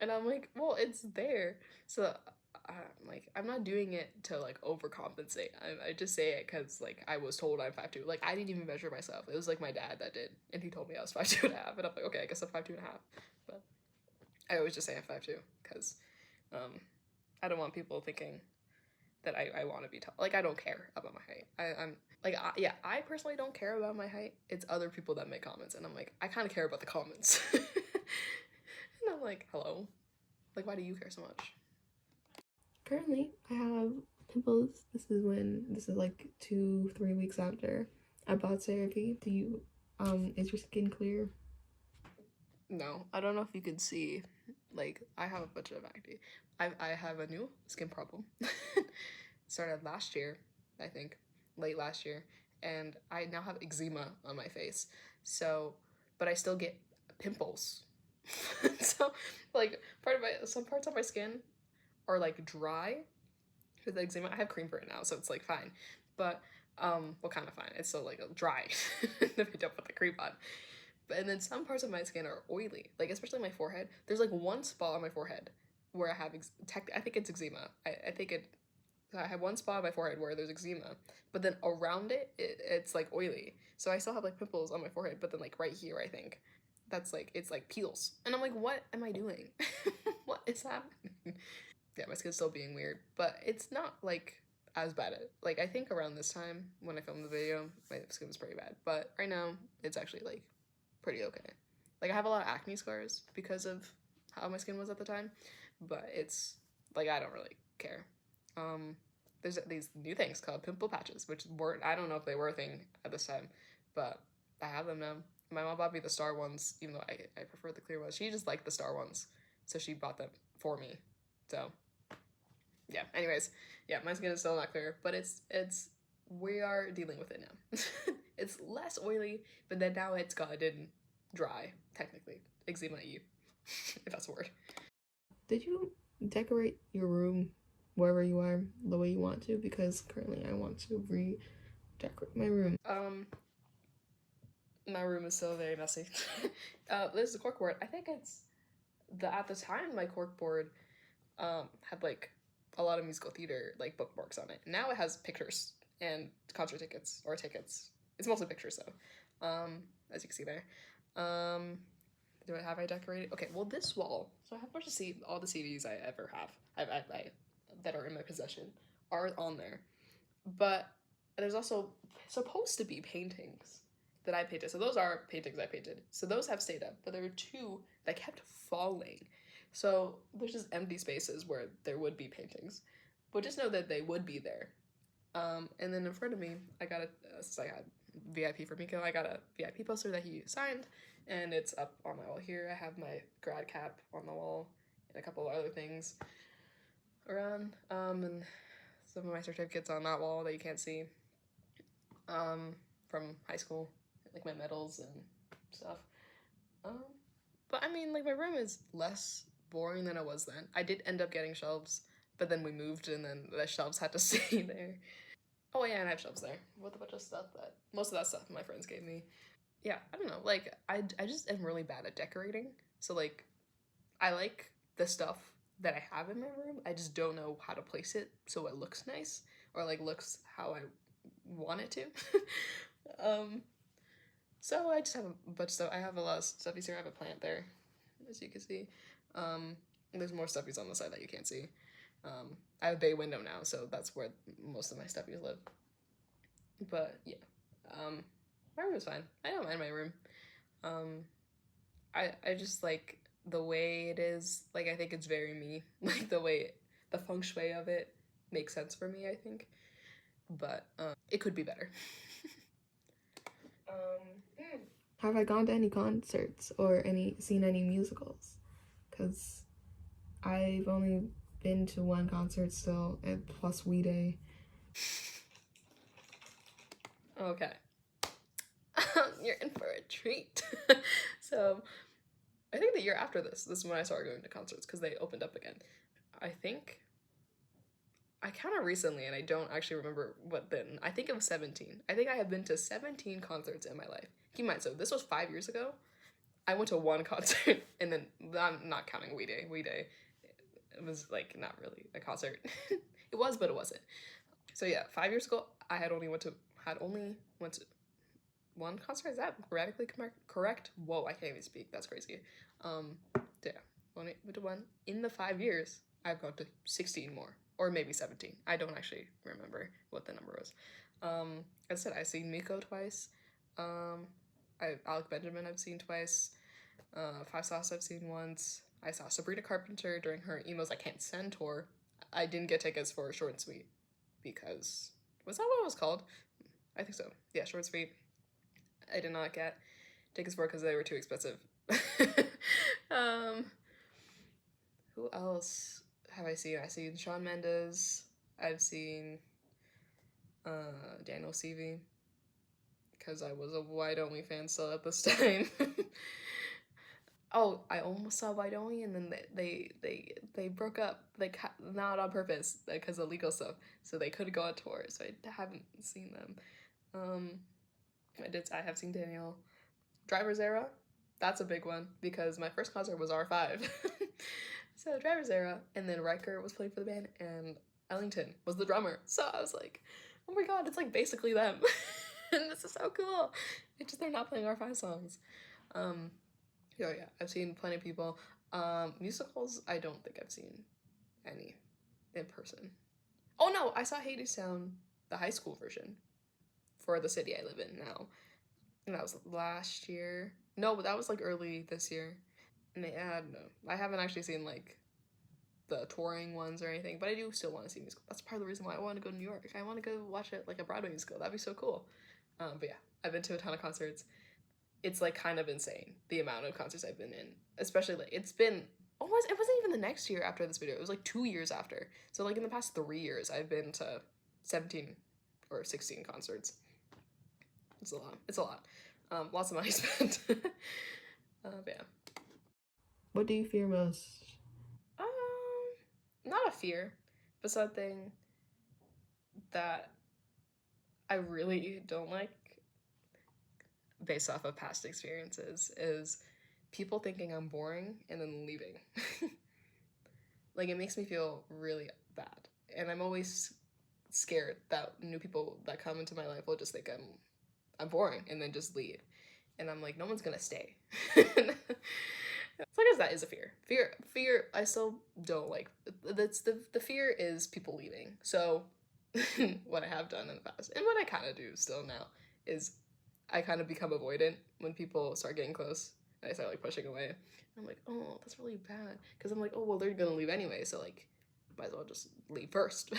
and I'm like, "Well, it's there." So I'm like, I'm not doing it to like overcompensate. I just say it because like I was told I'm 5'2". Like I didn't even measure myself. It was like my dad that did, and he told me I was 5'2.5", and I'm like, okay, I guess I'm 5'2.5". But I always just say I'm 5'2" because I don't want people thinking that I want to be tall. Like I don't care about my height. I'm like yeah, I personally don't care about my height. It's other people that make comments, and I'm like, I kind of care about the comments. And I'm like, hello, like why do you care so much? Currently, I have pimples. This is like 2-3 weeks after I bought therapy. Do you, is your skin clear? No, I don't know if you can see. Like I have a bunch of acne. I have a new skin problem. Started last year, I think, late last year, and I now have eczema on my face. So, but I still get pimples. So, like some parts of my skin are like dry with eczema. I have cream for it now, so it's like fine. But well, kind of fine. It's still like dry if I don't put the cream on. And then some parts of my skin are oily, like especially my forehead. There's like one spot on my forehead where I have I think it's eczema. I think I have one spot on my forehead where there's eczema, but then around it's like oily. So I still have like pimples on my forehead, but then like right here, I think that's like it's like peels, and I'm like, what am I doing? What is happening? Yeah, my skin's still being weird, but it's not like as bad. Like I think around this time when I filmed the video, my skin was pretty bad, but right now it's actually like pretty okay. Like I have a lot of acne scars because of how my skin was at the time, but it's like I don't really care. There's these new things called pimple patches, which weren't, I don't know if they were a thing at this time, but I have them now. My mom bought me the star ones, even though I prefer the clear ones. She just liked the star ones, so she bought them for me. So yeah. Anyways, yeah, my skin is still not clear, but it's we are dealing with it now. It's less oily, but then now it's gotten dry, technically. Eczema you, if that's a word. Did you decorate your room wherever you are the way you want to? Because currently I want to redecorate my room. My room is still very messy. There's the corkboard. I think it's at the time my corkboard had like a lot of musical theater like bookmarks on it. Now it has pictures and concert tickets or tickets. It's mostly pictures though, as you can see there. Have I decorated? Okay, well this wall. So I have a bunch of all the CDs I ever have. I that are in my possession are on there, but there's also supposed to be paintings that I painted. So those are paintings I painted. So those have stayed up, but there were two that kept falling. So there's just empty spaces where there would be paintings, but just know that they would be there. And then in front of me, I got since I had VIP for Miko, I got a VIP poster that he signed, and it's up on my wall here. I have my grad cap on the wall and a couple of other things around, and some of my certificates on that wall that you can't see, from high school, like my medals and stuff. But I mean, like my room is less boring than it was then. I did end up getting shelves, but then we moved and then the shelves had to stay there. Oh yeah, and I have shelves there with a bunch of stuff that most of that stuff my friends gave me. Yeah, I don't know. Like I just am really bad at decorating. So like I like the stuff that I have in my room. I just don't know how to place it so it looks nice or like looks how I want it to. So I just have a bunch of stuff. I have a lot of stuffies here. I have a plant there, as you can see. There's more stuffies on the side that you can't see. I have a bay window now, so that's where most of my stuffies live. But yeah, my room is fine. I don't mind my room. I just like the way it is. Like I think it's very me. Like the feng shui of it makes sense for me. I think, but it could be better. Have I gone to any concerts or seen any musicals? Because I've only been to one concert still, and plus We Day. Okay. You're in for a treat. So I think the year after this is when I started going to concerts because they opened up again. I think I kind of recently, and I don't actually remember what then. I think it was 17. I think I have been to 17 concerts in my life. Keep in mind, so this was 5 years ago. I went to one concert, and then I'm not counting We Day. We Day, it was like not really a concert. It was, but it wasn't. So yeah, 5 years ago, I had only went to one concert. Is that grammatically correct? Whoa, I can't even speak. That's crazy. Yeah, went to one. In the 5 years, I've gone to 16 more, or maybe 17. I don't actually remember what the number was. As I said, I've seen Miko twice. Alec Benjamin I've seen twice. Five Sauce I've seen once. I saw Sabrina Carpenter during her Emos I Can't Send tour. I didn't get tickets for Short and Sweet because, was that what it was called? I think so. Yeah, Short and Sweet. I did not get tickets for because they were too expensive. Who else have I seen? I've seen Shawn Mendes. I've seen Daniel Sevey because I was a White Only fan still at this time. Oh, I almost saw White Only, and then they broke up, like not on purpose because of legal stuff, so they couldn't go on tour. So I haven't seen them. I have seen Daniel. Driver's Era, that's a big one because my first concert was R5. So Driver's Era, and then Riker was playing for the band, and Ellington was the drummer. So I was like, oh my god, it's like basically them. And this is so cool. It's just they're not playing R5 songs. Yeah, I've seen plenty of people. Musicals, I don't think I've seen any in person. Oh no, I saw Hadestown, the high school version, for the city I live in now. And that was last year. No, but that was like early this year. And no, I haven't actually seen like the touring ones or anything, but I do still want to see musical. That's part of the reason why I want to go to New York. I want to go watch it like a Broadway musical. That'd be so cool. But yeah, I've been to a ton of concerts. It's like kind of insane the amount of concerts I've been in, especially like it wasn't even the next year after this video. It was like 2 years after. So like in the past 3 years, I've been to 17 or 16 concerts. It's a lot. It's a lot. Lots of money spent. But yeah. What do you fear most? Not a fear, but something that I really don't like based off of past experiences is people thinking I'm boring and then leaving. Like it makes me feel really bad. And I'm always scared that new people that come into my life will just think I'm boring and then just leave. And I'm like, no one's gonna stay. So I guess that is a fear. Fear, I still don't like. That's the fear is people leaving. So what I have done in the past, and what I kind of do still now, is I kind of become avoidant when people start getting close. And I start like pushing away. I'm like, oh, that's really bad. Because I'm like, oh, well, they're gonna leave anyway. So like, might as well just leave first.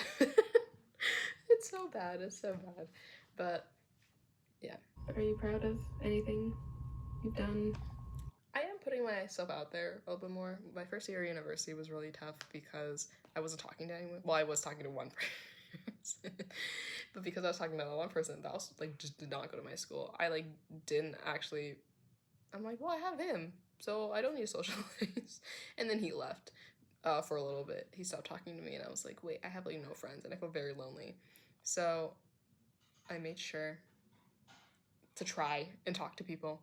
It's so bad. It's so bad. But yeah. Are you proud of anything you've done? I am putting myself out there a little bit more. My first year of university was really tough because I wasn't talking to anyone. Well, I was talking to one person. But because I was talking to that one person, that was like just did not go to my school. I like didn't actually. I'm like, well, I have him, so I don't need to socialize. And then he left for a little bit. He stopped talking to me, and I was like, wait, I have like no friends, and I feel very lonely. So I made sure to try and talk to people,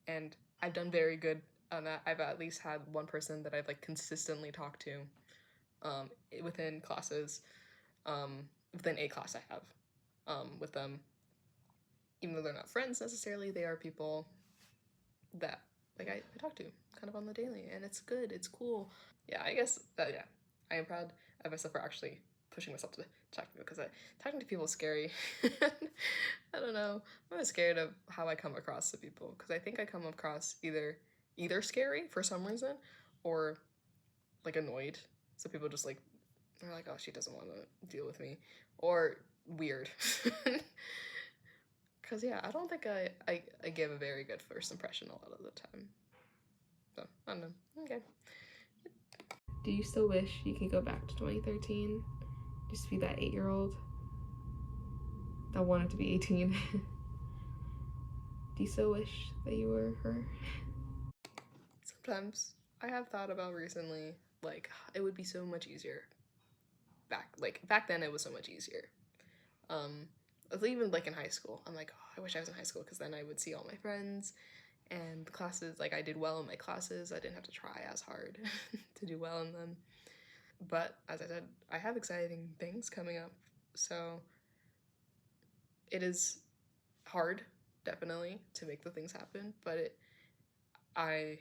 and I've done very good on that. I've at least had one person that I've like consistently talked to within classes, within a class I have with them. Even though they're not friends necessarily, they are people that like I talk to kind of on the daily, and it's good, it's cool. Yeah, I guess yeah, I am proud of myself for actually pushing myself to talk to people, because talking to people is scary. I don't know, I'm scared of how I come across to people, because I think I come across either scary for some reason or like annoyed, so people just like are like, oh, she doesn't want to deal with me, or weird. Because yeah, I don't think I give a very good first impression a lot of the time. So I don't know. Okay. Do you still wish you could go back to 2013? Just be that 8-year-old that wanted to be 18? Do you still wish that you were her? Sometimes I have thought about recently, like, it would be so much easier back then it was so much easier. Even like in high school, I'm like, oh, I wish I was in high school, because then I would see all my friends and the classes. Like, I did well in my classes. I didn't have to try as hard to do well in them. But as I said, I have exciting things coming up, so it is hard, definitely, to make the things happen, but I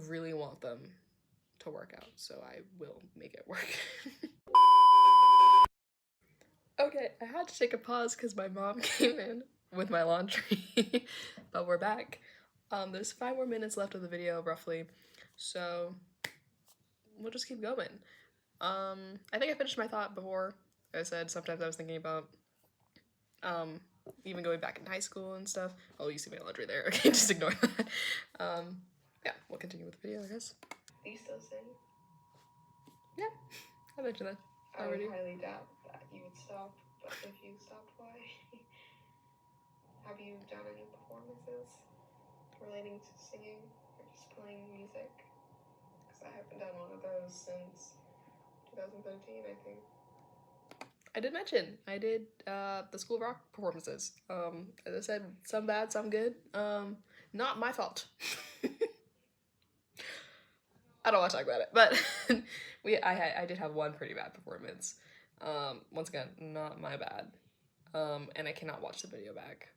really want them to work out, so I will make it work. Okay, I had to take a pause because my mom came in with my laundry, but we're back. There's 5 more minutes left of the video, roughly, so we'll just keep going. I think I finished my thought before. I said sometimes I was thinking about even going back in high school and stuff. Oh, you see my laundry there. Okay, just ignore that. Yeah, we'll continue with the video, I guess. Do you still sing? Yeah, I mentioned that already. I would highly doubt that you would stop, but if you stopped, why? Have you done any performances relating to singing or just playing music? Because I haven't done one of those since 2013, I think. I did mention I did the School of Rock performances. As I said, some bad, some good. Not my fault. I don't want to talk about it, but I did have one pretty bad performance. Once again, not my bad. And I cannot watch the video back.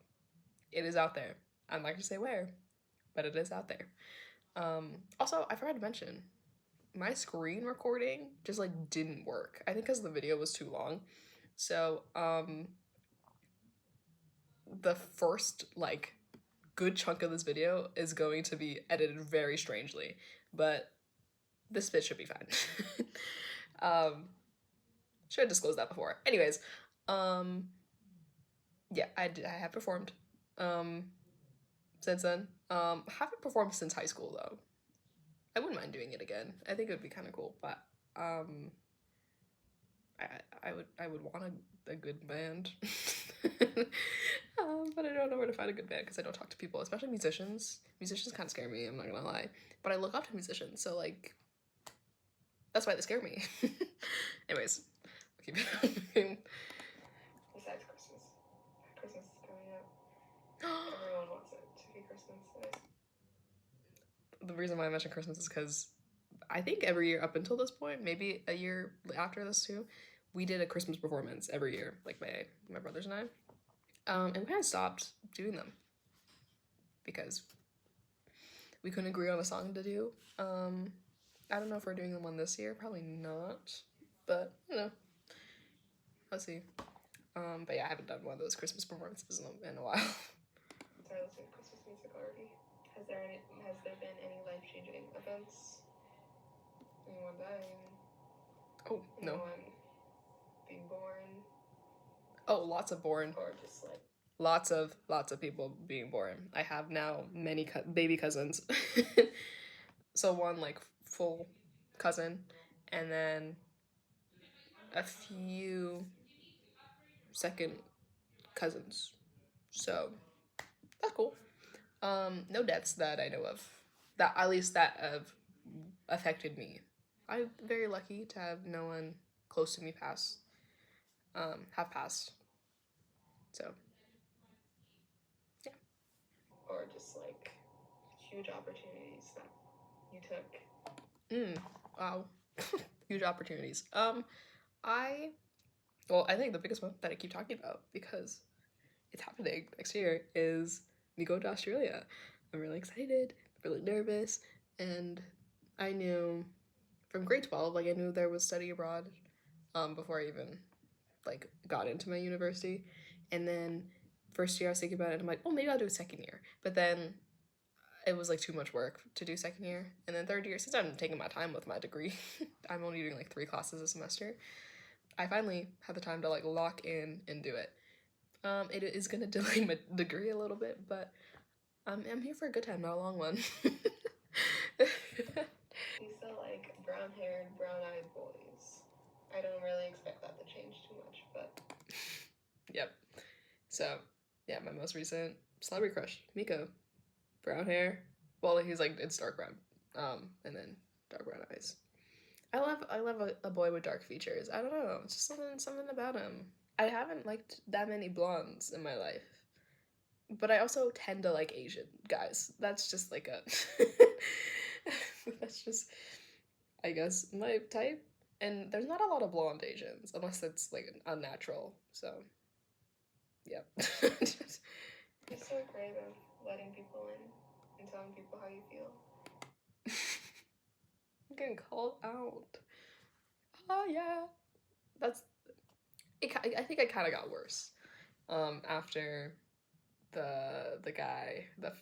It is out there. I'm not gonna say where, but it is out there. Also, I forgot to mention, my screen recording just like didn't work. I think because the video was too long. So the first like good chunk of this video is going to be edited very strangely, but this bit should be fine. Should have disclosed that before. Anyways, yeah, I have performed since then. Haven't performed since high school though. I wouldn't mind doing it again. I think it would be kind of cool, but I would want a good band. But I don't know where to find a good band because I don't talk to people, especially musicians. Musicians kind of scare me, I'm not gonna lie. But I look up to musicians, so like, that's why they scare me. Anyways, I'll keep it. Besides Christmas. Christmas is coming up. Everyone wants it to be Christmas. The reason why I mentioned Christmas is because I think every year up until this point, maybe a year after this too, we did a Christmas performance every year, like my brothers and I. And we kind of stopped doing them because we couldn't agree on a song to do. I don't know if we're doing one this year, probably not, but you know, let's see. But yeah, I haven't done one of those Christmas performances in a while. Sorry, listening to Christmas music already. Has there been any life-changing events? Anyone dying? Oh, no. Anyone being born? Oh, lots of born. Or just like lots of people being born. I have now many baby cousins. So one like full cousin, and then a few second cousins. So that's cool. No deaths that I know of. That at least that have affected me. I'm very lucky to have no one close to me have passed. So yeah. Or just like huge opportunities that you took. Wow. Huge opportunities. I think the biggest one that I keep talking about, because it's happening next year, is me going to Australia. I'm really excited, really nervous, and I knew from grade 12, like I knew there was study abroad before I even like got into my university. And then first year I was thinking about it and I'm like, oh, maybe I'll do a second year. But then it was like too much work to do second year. And then third year, since I'm taking my time with my degree, I'm only doing like 3 classes a semester, I finally had the time to like lock in and do it. It is gonna delay my degree a little bit, but I'm here for a good time, not a long one. You still like brown-haired, brown-eyed boys. I don't really expect that to change too much, but yep. So yeah, my most recent celebrity crush, Miko. Brown hair. Well, he's like, it's dark brown. And then dark brown eyes. I love a boy with dark features. I don't know, it's just something about him. I haven't liked that many blondes in my life, but I also tend to like Asian guys. That's just like a that's just, I guess, my type. And there's not a lot of blonde Asians unless it's like unnatural. So, yeah. You're so great of letting people in and telling people how you feel. I'm getting called out. Oh yeah, that's it. I think it kind of got worse after the guy the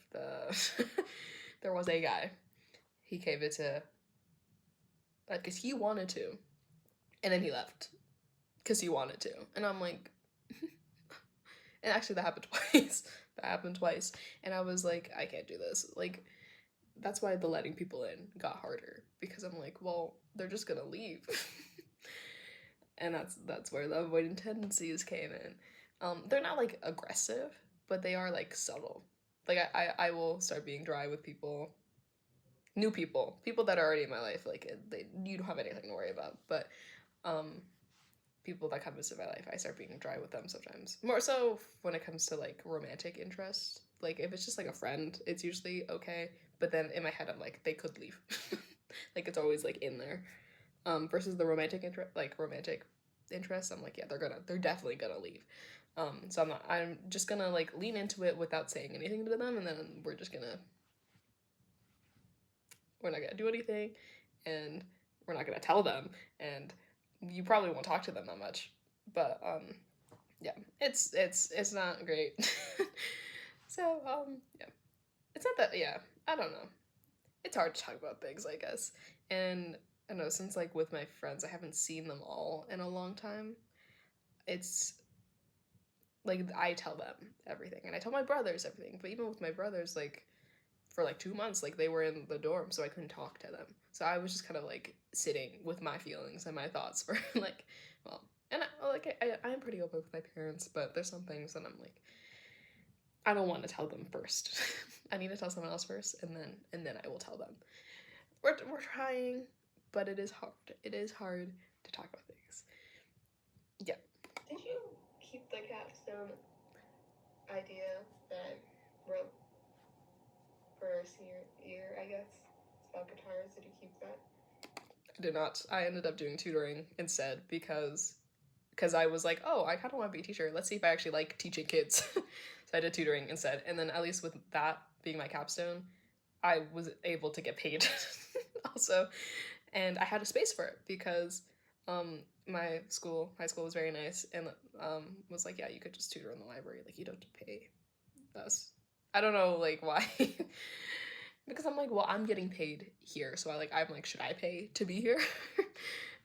there was a guy, he came into because he wanted to, and then he left because he wanted to, and I'm like, and actually that happened twice. That happened twice, and I was like, I can't do this. Like, that's why the letting people in got harder, because I'm like, well, they're just gonna leave. And that's where the avoidant tendencies came in. They're not like aggressive, but they are like subtle. Like I will start being dry with people, new people that are already in my life. Like you don't have anything to worry about. But people that come into my life, I start being dry with them sometimes. More so when it comes to like romantic interest. Like if it's just like a friend, it's usually okay. But then in my head, I'm like, they could leave. Like it's always like in there. Versus the romantic interest, I'm like, yeah, they're definitely gonna leave. So I'm just gonna like lean into it without saying anything to them, and then we're not gonna do anything, and we're not gonna tell them, and you probably won't talk to them that much. But yeah, it's not great. So yeah, it's not that, yeah, I don't know. It's hard to talk about things, I guess. And I don't know, since like with my friends, I haven't seen them all in a long time. It's like I tell them everything, and I tell my brothers everything. But even with my brothers, like for like 2 months, like they were in the dorm, so I couldn't talk to them. So I was just kind of like sitting with my feelings and my thoughts for like, well, and I'm pretty open with my parents, but there's some things that I'm like, I don't want to tell them first. I need to tell someone else first, and then I will tell them. We're trying, but it is hard. It is hard to talk about things. Yeah. Did you keep the capstone idea that I wrote for senior year, I guess? It's about guitars. Did you keep that? I did not. I ended up doing tutoring instead because I was like, oh, I kind of want to be a teacher. Let's see if I actually like teaching kids. So I did tutoring instead, and then at least with that being my capstone, I was able to get paid also, and I had a space for it because my high school was very nice, and was like, yeah, you could just tutor in the library, like you don't have to pay us. I don't know like why. Because I'm like, well, I'm getting paid here, so I'm like, should I pay to be here?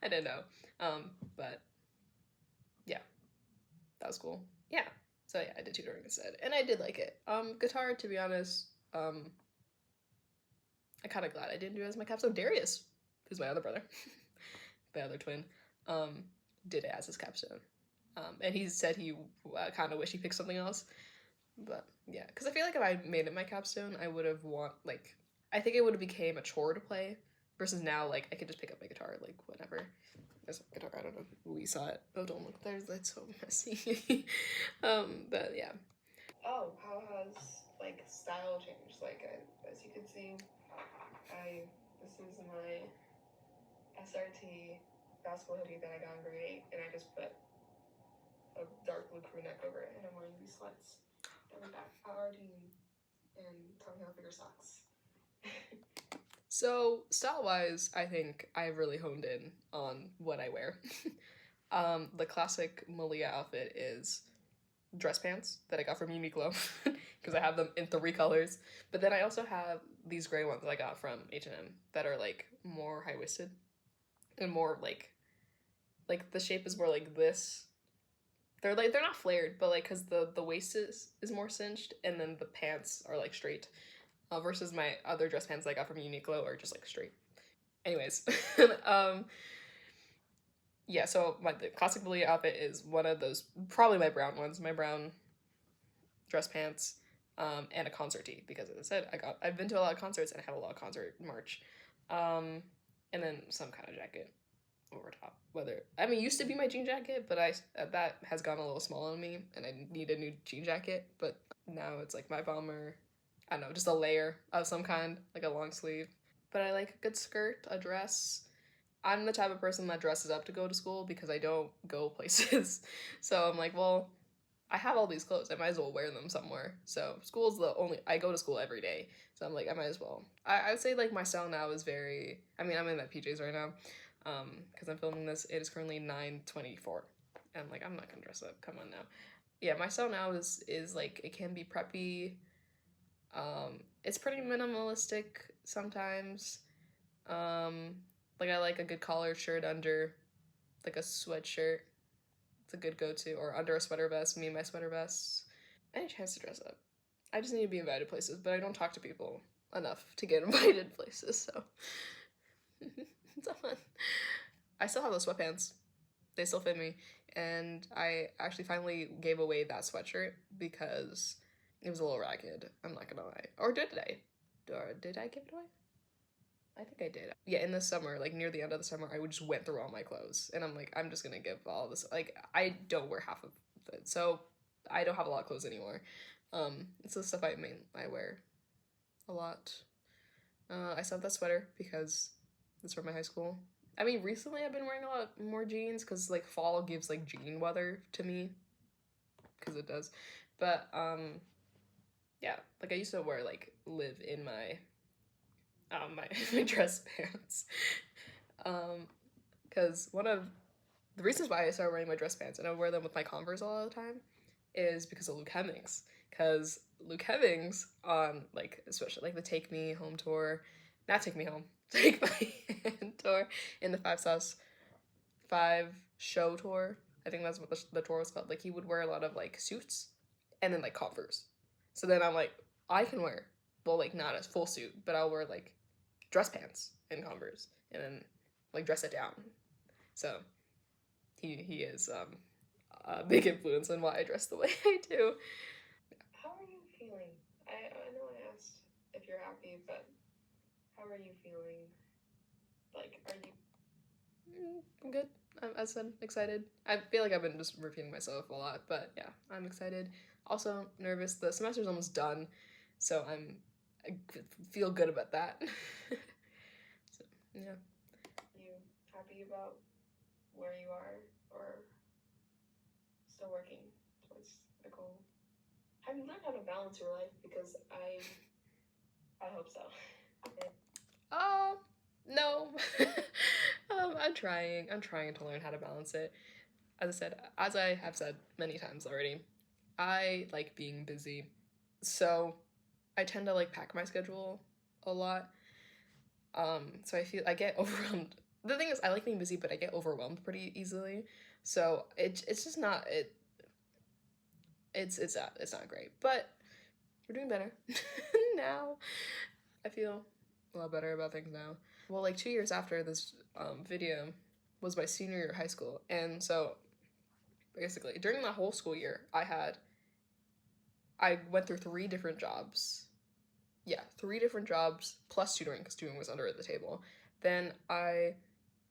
I didn't know. But yeah, that was cool. Yeah. So yeah, I did tutoring instead, and I did like it. Guitar, to be honest, I'm kind of glad I didn't do it as my capstone. Darius, who's my other brother, the other twin, did it as his capstone. And he said he kind of wish he picked something else. But yeah, because I feel like if I made it my capstone, I would have I think it would have became a chore to play, versus now like I could just pick up my guitar like whenever. There's a guitar. I don't know if we saw it. Oh, don't look. That's so messy. But yeah. Oh, how has like style changed? Like as you can see, this is my SRT basketball hoodie that I got in grade 8, and I just put a dark blue crew neck over it, and I'm wearing these sweats that we got at RD and Tommy Hilfiger socks. So style wise, I think I've really honed in on what I wear. The classic Malia outfit is dress pants that I got from Uniqlo because I have them in 3 colors. But then I also have these gray ones that I got from H&M that are like more high waisted and more like the shape is more like this. They're not flared, but like because the waist is more cinched, and then the pants are like straight. Versus my other dress pants I got from Uniqlo are just like straight. Anyways, yeah. So the classic Malia outfit is one of those, probably my brown ones, my brown dress pants, and a concert tee, because as I said, I've been to a lot of concerts and I have a lot of concert merch. and then some kind of jacket over top. Whether, I mean, it used to be my jean jacket, but that has gone a little small on me, and I need a new jean jacket. But now it's like my bomber. I don't know, just a layer of some kind, like a long sleeve. But I like a good skirt, a dress. I'm the type of person that dresses up to go to school because I don't go places. So I'm like, well, I have all these clothes. I might as well wear them somewhere. So school's the only, I go to school every day. So I'm like, I might as well. I would say like my style now is very, I mean, I'm in my PJs right now. Because I'm filming this. It is currently 9:24. And like, I'm not gonna dress up. Come on now. Yeah, my style now is like, it can be preppy. It's pretty minimalistic sometimes. Like I like a good collared shirt under like a sweatshirt. It's a good go-to, or under a sweater vest, me and my sweater vests. Any chance to dress up. I just need to be invited places, but I don't talk to people enough to get invited places, so it's so fun. I still have those sweatpants. They still fit me, and I actually finally gave away that sweatshirt because it was a little ragged. I'm not gonna lie. Or did I? Or did I give it away? I think I did. Yeah, in the summer, like near the end of the summer, I would just went through all my clothes, and I'm like, I'm just gonna give all this. Like, I don't wear half of it, so I don't have a lot of clothes anymore. It's the stuff I wear a lot. I still have that sweater because it's from my high school. I mean, recently I've been wearing a lot more jeans because like fall gives like jean weather to me, because it does. But yeah, like I used to wear like live in my my dress pants. Because one of the reasons why I started wearing my dress pants and I wear them with my Converse all the time is because of Luke Hemmings. Because Luke Hemmings on like especially like the Take Me Home tour, not Take Me Home, Take My Hand tour, in the Five Sauce 5 show tour. I think that's what the tour was called. Like he would wear a lot of like suits and then like Converse. So then I'm like, I can wear, well, like not a full suit, but I'll wear like dress pants and Converse and then like dress it down. So he is a big influence on why I dress the way I do. How are you feeling? I know I asked if you're happy, but how are you feeling? Like, are you? I'm good. As I said, excited. I feel like I've been just repeating myself a lot, but yeah, I'm excited. Also nervous. The semester's almost done, so I feel good about that. So yeah. You happy about where you are, or still working towards a goal? Have you learned how to balance your life? Because I hope so. No. I'm trying. I'm trying to learn how to balance it. As I said, as I have said many times already, I like being busy. So I tend to like pack my schedule a lot. So I get overwhelmed. The thing is, I like being busy, but I get overwhelmed pretty easily. So it's just not it. It's not great, but we're doing better now. I feel a lot better about things now. Well, like 2 years after this video was my senior year of high school, and so basically during that whole school year, I went through 3 different jobs. Yeah, 3 different jobs plus tutoring because tutoring was under the table. Then I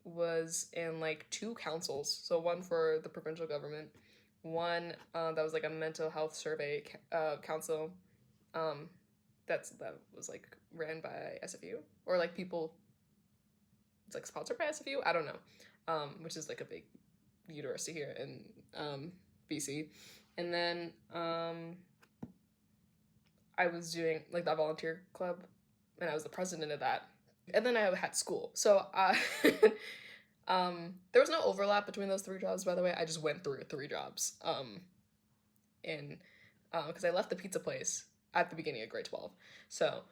was in like 2 councils, so one for the provincial government, one that was like a mental health survey council. Um, that was like ran by SFU, or like people. It's like sponsored by SFU. I don't know, which is like a big university here in BC, and then I was doing like that volunteer club, and I was the president of that. And then I had school, so there was no overlap between those 3 jobs. By the way, I just went through 3 jobs, in because I left the pizza place at the beginning of grade 12, so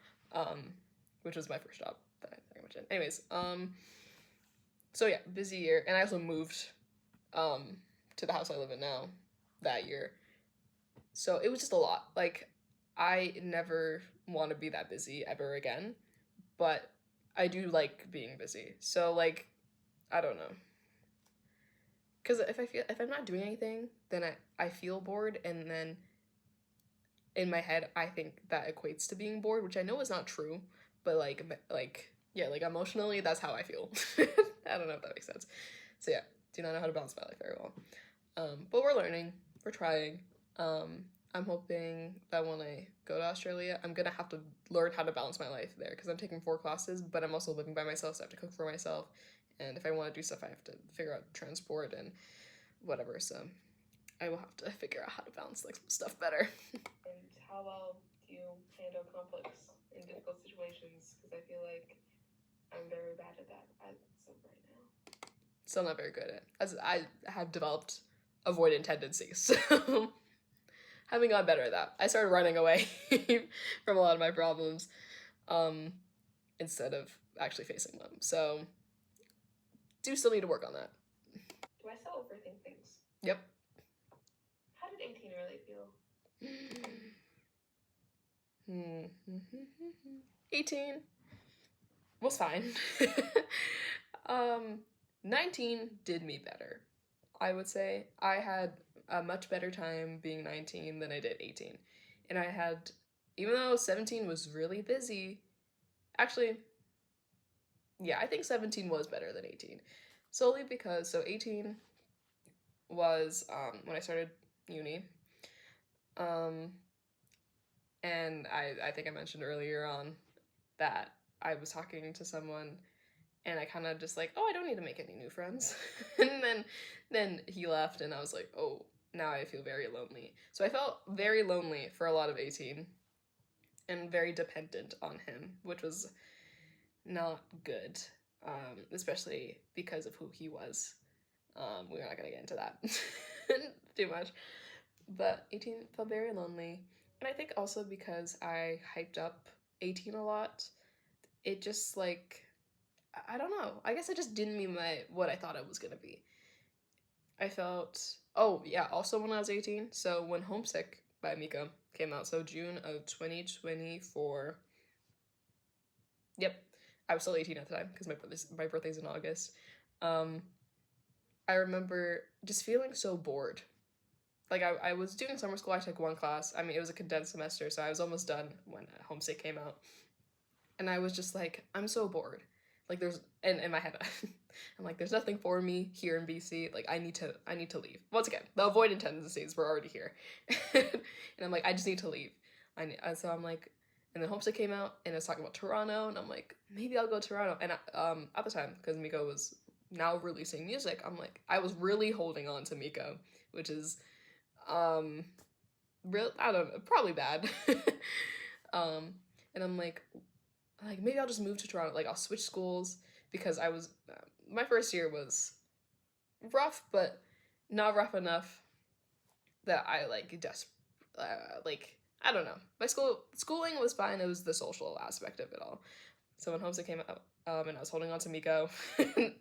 which was my first job that I very much did. Anyways, so yeah, busy year, and I also moved to the house I live in now that year, so it was just a lot. Like, I never want to be that busy ever again, but I do like being busy. So like, I don't know. Because if I'm not doing anything, then I feel bored, and then in my head I think that equates to being bored, which I know is not true, but like Yeah, like emotionally, that's how I feel. I don't know if that makes sense. So yeah, do not know how to balance my life very well. But we're learning, we're trying. I'm hoping that when I go to Australia, I'm gonna have to learn how to balance my life there because I'm taking 4 classes, but I'm also living by myself, so I have to cook for myself. And if I want to do stuff, I have to figure out transport and whatever. So I will have to figure out how to balance like stuff better. And how well do you handle conflicts in difficult situations? Because I feel like I'm very bad at that as of right now. Still not very good at it, as I have developed avoidant tendencies. So having gotten better at that, I started running away from a lot of my problems instead of actually facing them. So do still need to work on that. Do I still overthink things? Yep. How did 18 really feel? 18 was fine. 19 did me better. I would say I had a much better time being 19 than I did 18. And I had, even though 17 was really busy, actually, yeah, I think 17 was better than 18. Solely because, so 18 was when I started uni. And I think I mentioned earlier on that I was talking to someone and I kind of just like, oh, I don't need to make any new friends. And then he left and I was like, oh, now I feel very lonely. So I felt very lonely for a lot of 18 and very dependent on him, which was not good, especially because of who he was. We're not gonna get into that too much. But 18 felt very lonely. And I think also because I hyped up 18 a lot, it just like, I don't know. I guess I just didn't mean what I thought it was gonna be. I felt, oh yeah, also when I was 18, so when Homesick by Mika came out, so June of 2024. Yep, I was still 18 at the time because my birthday's in August. I remember just feeling so bored. Like I was doing summer school, I took 1 class. I mean, it was a condensed semester, so I was almost done when Homesick came out. And I was just like, I'm so bored. Like there's, and in my head, I'm like, there's nothing for me here in BC. Like I need to leave. Once again, the avoidant tendencies were already here. And I'm like, I just need to leave. So I'm like, and then Homesick came out and it was talking about Toronto, and I'm like, maybe I'll go to Toronto. And at the time, because Miko was now releasing music, I'm like, I was really holding on to Miko, which is real, I don't know, probably bad. And I'm like maybe I'll just move to Toronto. Like I'll switch schools because I was my first year was rough, but not rough enough that I like just like I don't know. My schooling was fine. It was the social aspect of it all. So when Homesick came out, and I was holding on to Miko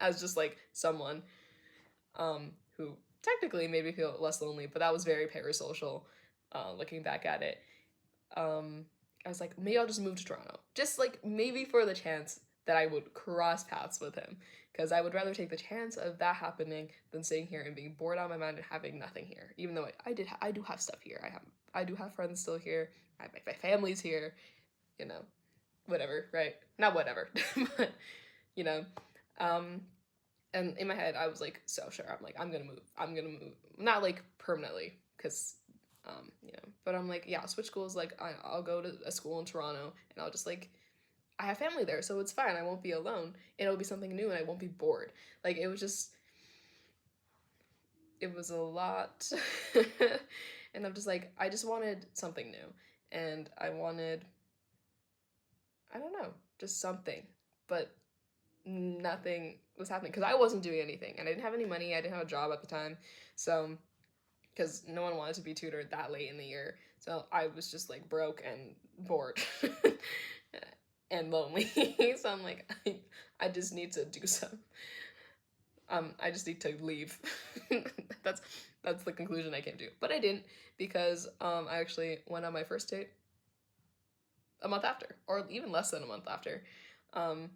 as just like someone who technically made me feel less lonely, but that was very parasocial. Looking back at it, I was like, maybe I'll just move to Toronto, just like maybe for the chance that I would cross paths with him, because I would rather take the chance of that happening than sitting here and being bored out of my mind and having nothing here. Even though I do have stuff here. I do have friends still here. My family's here. You know, whatever, right? Not whatever, but you know, and in my head I was like so sure. I'm like I'm gonna move, not like permanently, because you know, but I'm like, yeah, I'll switch schools. Like I'll go to a school in Toronto and I'll just like, I have family there, so it's fine. I won't be alone. It'll be something new and I won't be bored. Like it was just, it was a lot. And I'm just like, I just wanted something new. And I wanted, I don't know, just something. But nothing was happening because I wasn't doing anything and I didn't have any money. I didn't have a job at the time. So because no one wanted to be tutored that late in the year. So I was just like broke and bored and lonely. So I'm like, I just need to do some. I just need to leave. that's the conclusion I came to. But I didn't, because I actually went on my first date a month after, or even less than a month after. And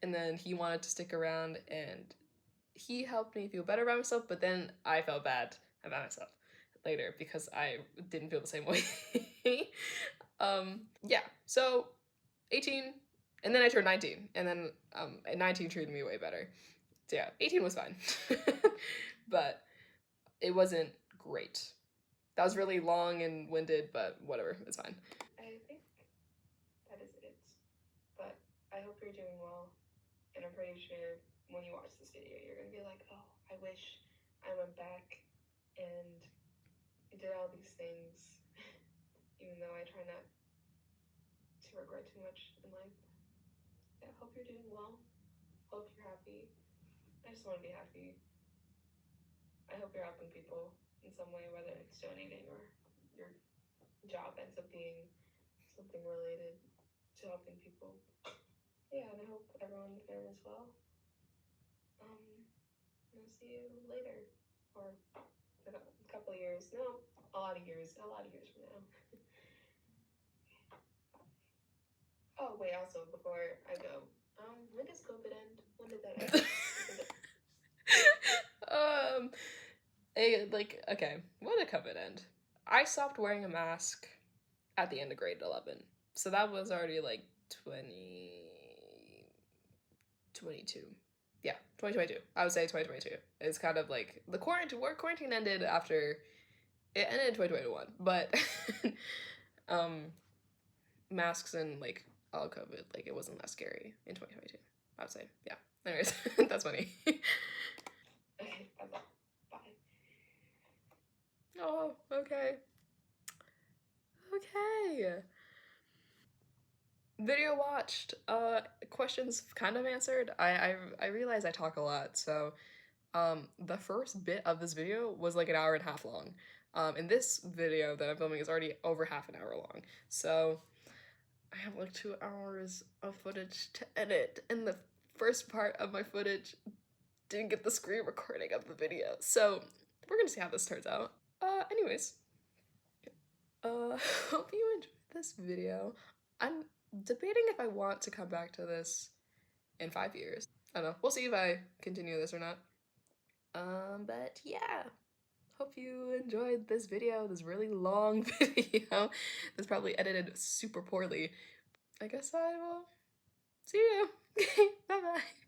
then he wanted to stick around and he helped me feel better about myself, but then I felt bad about myself later because I didn't feel the same way. Yeah, so 18 And then I turned 19, and then 19 treated me way better. So yeah, 18 was fine. But it wasn't great. That was really long and winded, but whatever, it's fine. I think that is it. But I hope you're doing well, and I'm pretty sure when you watch this video, you're gonna be like, oh, I wish I went back and did all these things, even though I try not to regret too much in life. Yeah, I hope you're doing well. Hope you're happy. I just want to be happy. I hope you're helping people in some way, whether it's donating or your job ends up being something related to helping people. Yeah, and I hope everyone fares as well. I'll see you later, or in a couple of years. No, a lot of years from now. Oh wait, also before I go, when does COVID end? When did that end? Okay, when did COVID end? I stopped wearing a mask at the end of grade 11. So that was already like 2022. Yeah, 2022. I would say 2022. It's kind of like the quarantine ended after it ended in 2021, but masks and like all COVID, like it wasn't that scary in 2022. I would say, yeah. Anyways, that's funny. Okay, that's all. Bye. Oh, okay. Okay. Video watched. Questions kind of answered. I realize I talk a lot, so the first bit of this video was like an hour and a half long. And this video that I'm filming is already over half an hour long. So I have like 2 hours of footage to edit, and the first part of my footage didn't get the screen recording of the video. So we're gonna see how this turns out. Anyways, hope you enjoyed this video. I'm debating if I want to come back to this in 5 years. I don't know. We'll see if I continue this or not. But yeah. Hope you enjoyed this video, this really long video. That's probably edited super poorly. I guess I will see you. Bye bye.